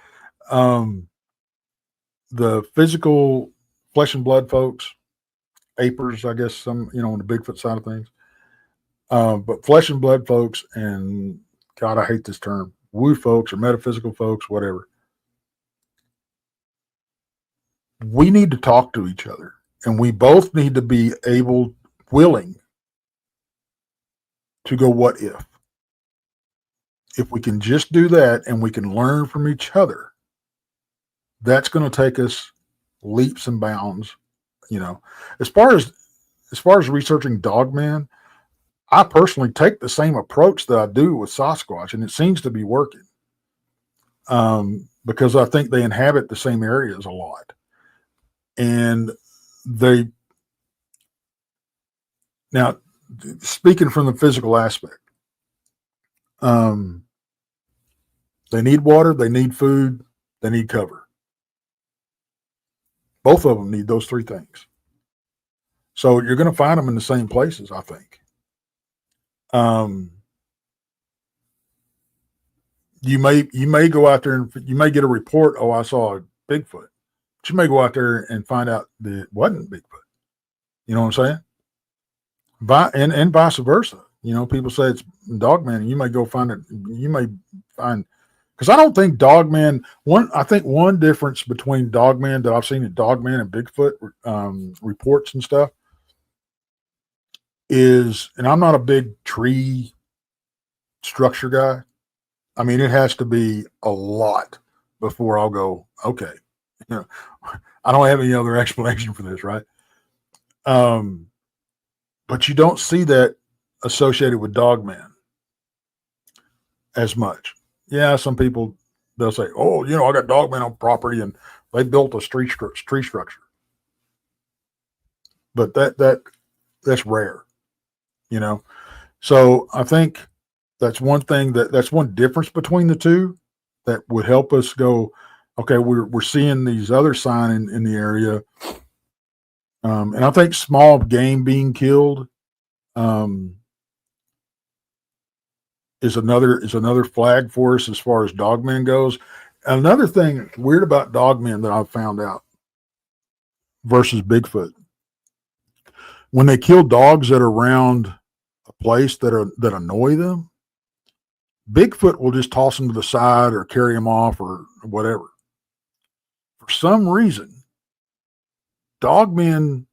The physical flesh and blood folks, apers, I guess, some, on the Bigfoot side of things. But flesh and blood folks, and God, I hate this term, woo folks or metaphysical folks, whatever. We need to talk to each other, and we both need to be willing to go, what if? If we can just do that and we can learn from each other, that's going to take us leaps and bounds. As far as researching Dogman, I personally take the same approach that I do with Sasquatch, and it seems to be working. Because I think they inhabit the same areas a lot. And now, speaking from the physical aspect, they need water, they need food, they need cover. Both of them need those 3 things. So you're going to find them in the same places, I think. you may go out there and you may get a report. Oh, I saw a Bigfoot. But you may go out there and find out that it wasn't Bigfoot. You know what I'm saying? And vice versa. You know, people say it's Dogman, and you may go find it. You may find, because I don't think Dogman. I think one difference between Dogman that I've seen at Dogman and Bigfoot reports and stuff is, and I'm not a big tree structure guy. I mean, it has to be a lot before I'll go, okay. You know, I don't have any other explanation for this, right? But you don't see that associated with Dogman as much. Yeah, some people, they'll say, oh, you know, I got Dogman on property and they built a tree structure. But that's rare, you know. So I think that's one thing that's one difference between the two that would help us go, okay, we're seeing these other signs in the area. And I think small game being killed is another flag for us as far as Dogman goes. Another thing weird about Dogman that I've found out versus Bigfoot, when they kill dogs that are around a place that annoy them, Bigfoot will just toss them to the side or carry them off or whatever. For some reason, Dogmen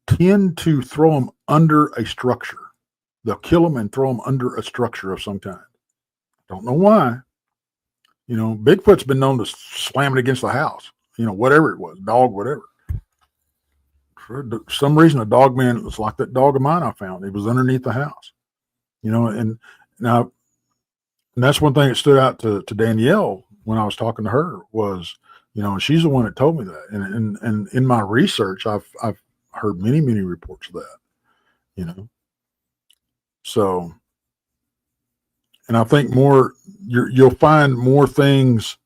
tend to throw them under a structure. They'll kill them and throw them under a structure of some kind. Don't know why. You know, Bigfoot's been known to slam it against the house. You know, whatever it was, dog, whatever. For some reason, a Dogman was like that dog of mine I found. It was underneath the house. You know, and that's one thing that stood out to Danielle when I was talking to her was, you know, and she's the one that told me that. And in my research, I've heard many reports of that. You know. So, and I think you'll find more things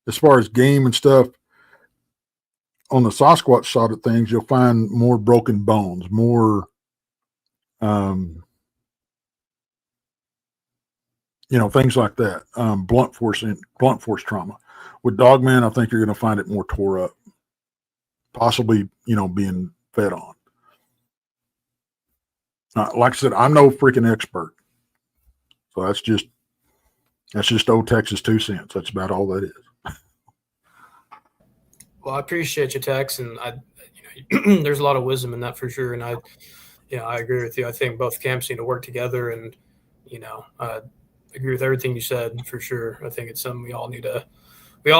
as far as game and stuff on the Sasquatch side of things. You'll find more broken bones, more, you know, things like that. Blunt force trauma. With Dogman, I think you're going to find it more tore up, possibly, you know, being fed on. Like I said, I'm no freaking expert. So that's just old Texas 2 cents. That's about all that is. Well, I appreciate you, Tex, and there's a lot of wisdom in that for sure. And I agree with you. I think both camps need to work together, and I agree with everything you said for sure. I think it's something we all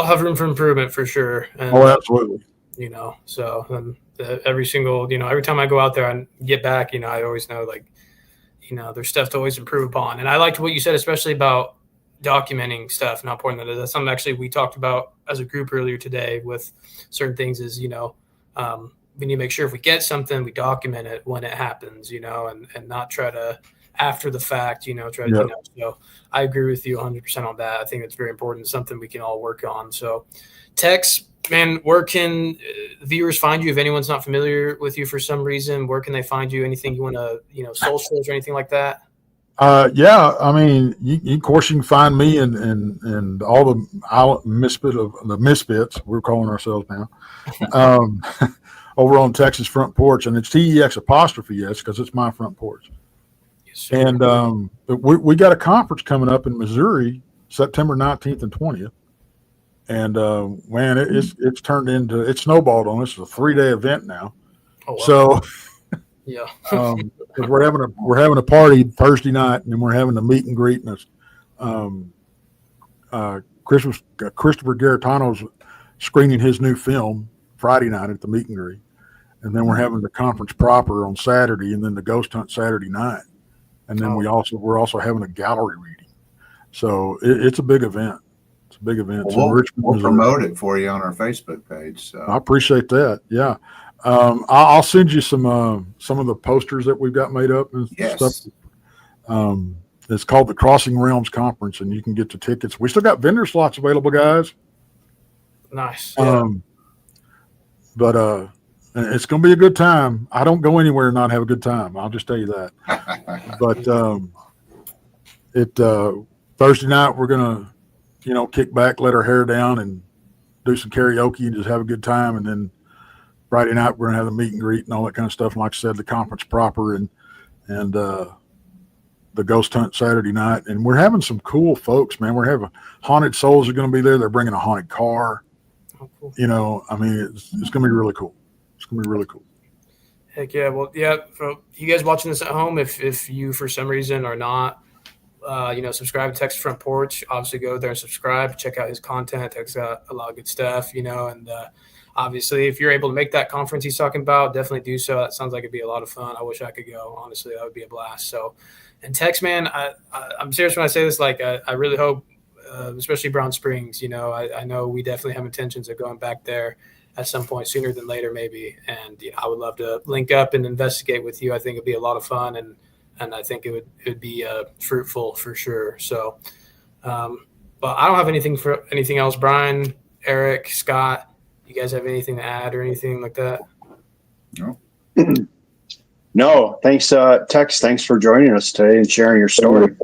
have room for improvement for sure. And, absolutely. So every time I go out there and get back, I always know there's stuff to always improve upon. And I liked what you said, especially about documenting stuff, not pouring that. That's something actually we talked about as a group earlier today with certain things is, we need to make sure if we get something, we document it when it happens, and not try to after the fact, so I agree with you 100% on that. I think it's very important. It's something we can all work on. So Tex, man, where can viewers find you if anyone's not familiar with you for some reason? Where can they find you? Anything you want to, socials or anything like that? Yeah, I mean, of course, you can find me and all the misfits, we're calling ourselves now, over on Texas Front Porch, and it's TEX apostrophe S because it's my front porch. Yes, and we got a conference coming up in Missouri, September 19th and 20th. And man, it's turned into, it's snowballed on us. It's a 3-day event now. Oh, wow. So yeah, we're having a party Thursday night, and then we're having a meet and greet. And Christopher Garetano's screening his new film Friday night at the meet and greet, and then we're having the conference proper on Saturday, and then the ghost hunt Saturday night, and then we're also having a gallery reading. So it's a big event. It's a big event. Well, we'll promote it for you on our Facebook page. So I appreciate that. Yeah. I'll send you some of the posters that we've got made up and stuff. It's called the Crossing Realms Conference, and you can get the tickets. We still got vendor slots available, guys. Nice. Yeah. But it's going to be a good time. I don't go anywhere and not have a good time. I'll just tell you that. But Thursday night we're gonna, kick back, let our hair down, and do some karaoke and just have a good time. And then Friday night we're gonna have the meet and greet and all that kind of stuff. And like I said, the conference proper and the ghost hunt Saturday night. And we're having some cool folks, man. We're having Haunted Souls are going to be there. They're bringing a haunted car. Oh, cool. It's going to be really cool. It's going to be really cool. Heck yeah. Well, yeah, for you guys watching this at home, if you for some reason are not, subscribe to Texas Front Porch, obviously go there and subscribe, check out his content. Texas got a lot of good stuff, and obviously if you're able to make that conference he's talking about, definitely do so. That sounds like it'd be a lot of fun. I wish I could go. Honestly, that would be a blast. So, and Tex, man, I'm serious when I say this. Like, I really hope, especially Brown Springs, I know we definitely have intentions of going back there at some point sooner than later, maybe. And I would love to link up and investigate with you. I think it'd be a lot of fun, and I think it would be fruitful for sure. So, but I don't have anything else. Brian, Eric, Scott, you guys have anything to add or anything like that? No. No, thanks, Tex. Thanks for joining us today and sharing your story.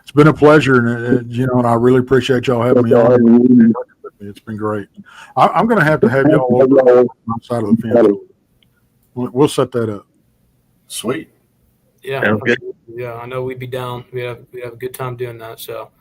It's been a pleasure, and I really appreciate y'all having me on. It's been great. I'm going to have y'all over on my side of the fence. We'll set that up. Sweet. Yeah, yeah. I know we'd be down. We have a good time doing that. So,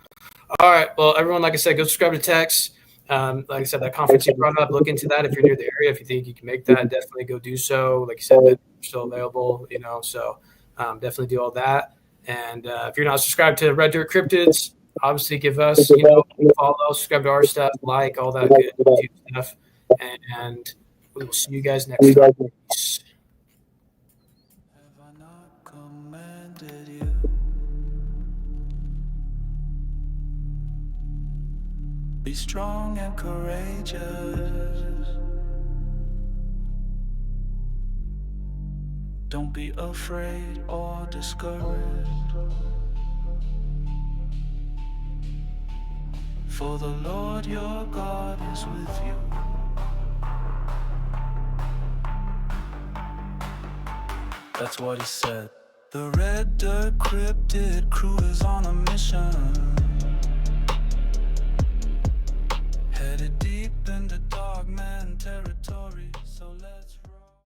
all right. Well, everyone, like I said, go subscribe to Tex. Like I said, that conference you brought up, look into that. If you're near the area, if you think you can make that, definitely go do so. Like you said, they're still available, so definitely do all that. And if you're not subscribed to Red Dirt Cryptids, obviously give us, follow, subscribe to our stuff, like all that good YouTube stuff. And we will see you guys next time. Peace. Have I not commanded you? Be strong and courageous. Don't be afraid or discouraged. For the Lord your God is with you. That's what he said. The Red Dirt Cryptid crew is on a mission. Headed deep into Dogman territory.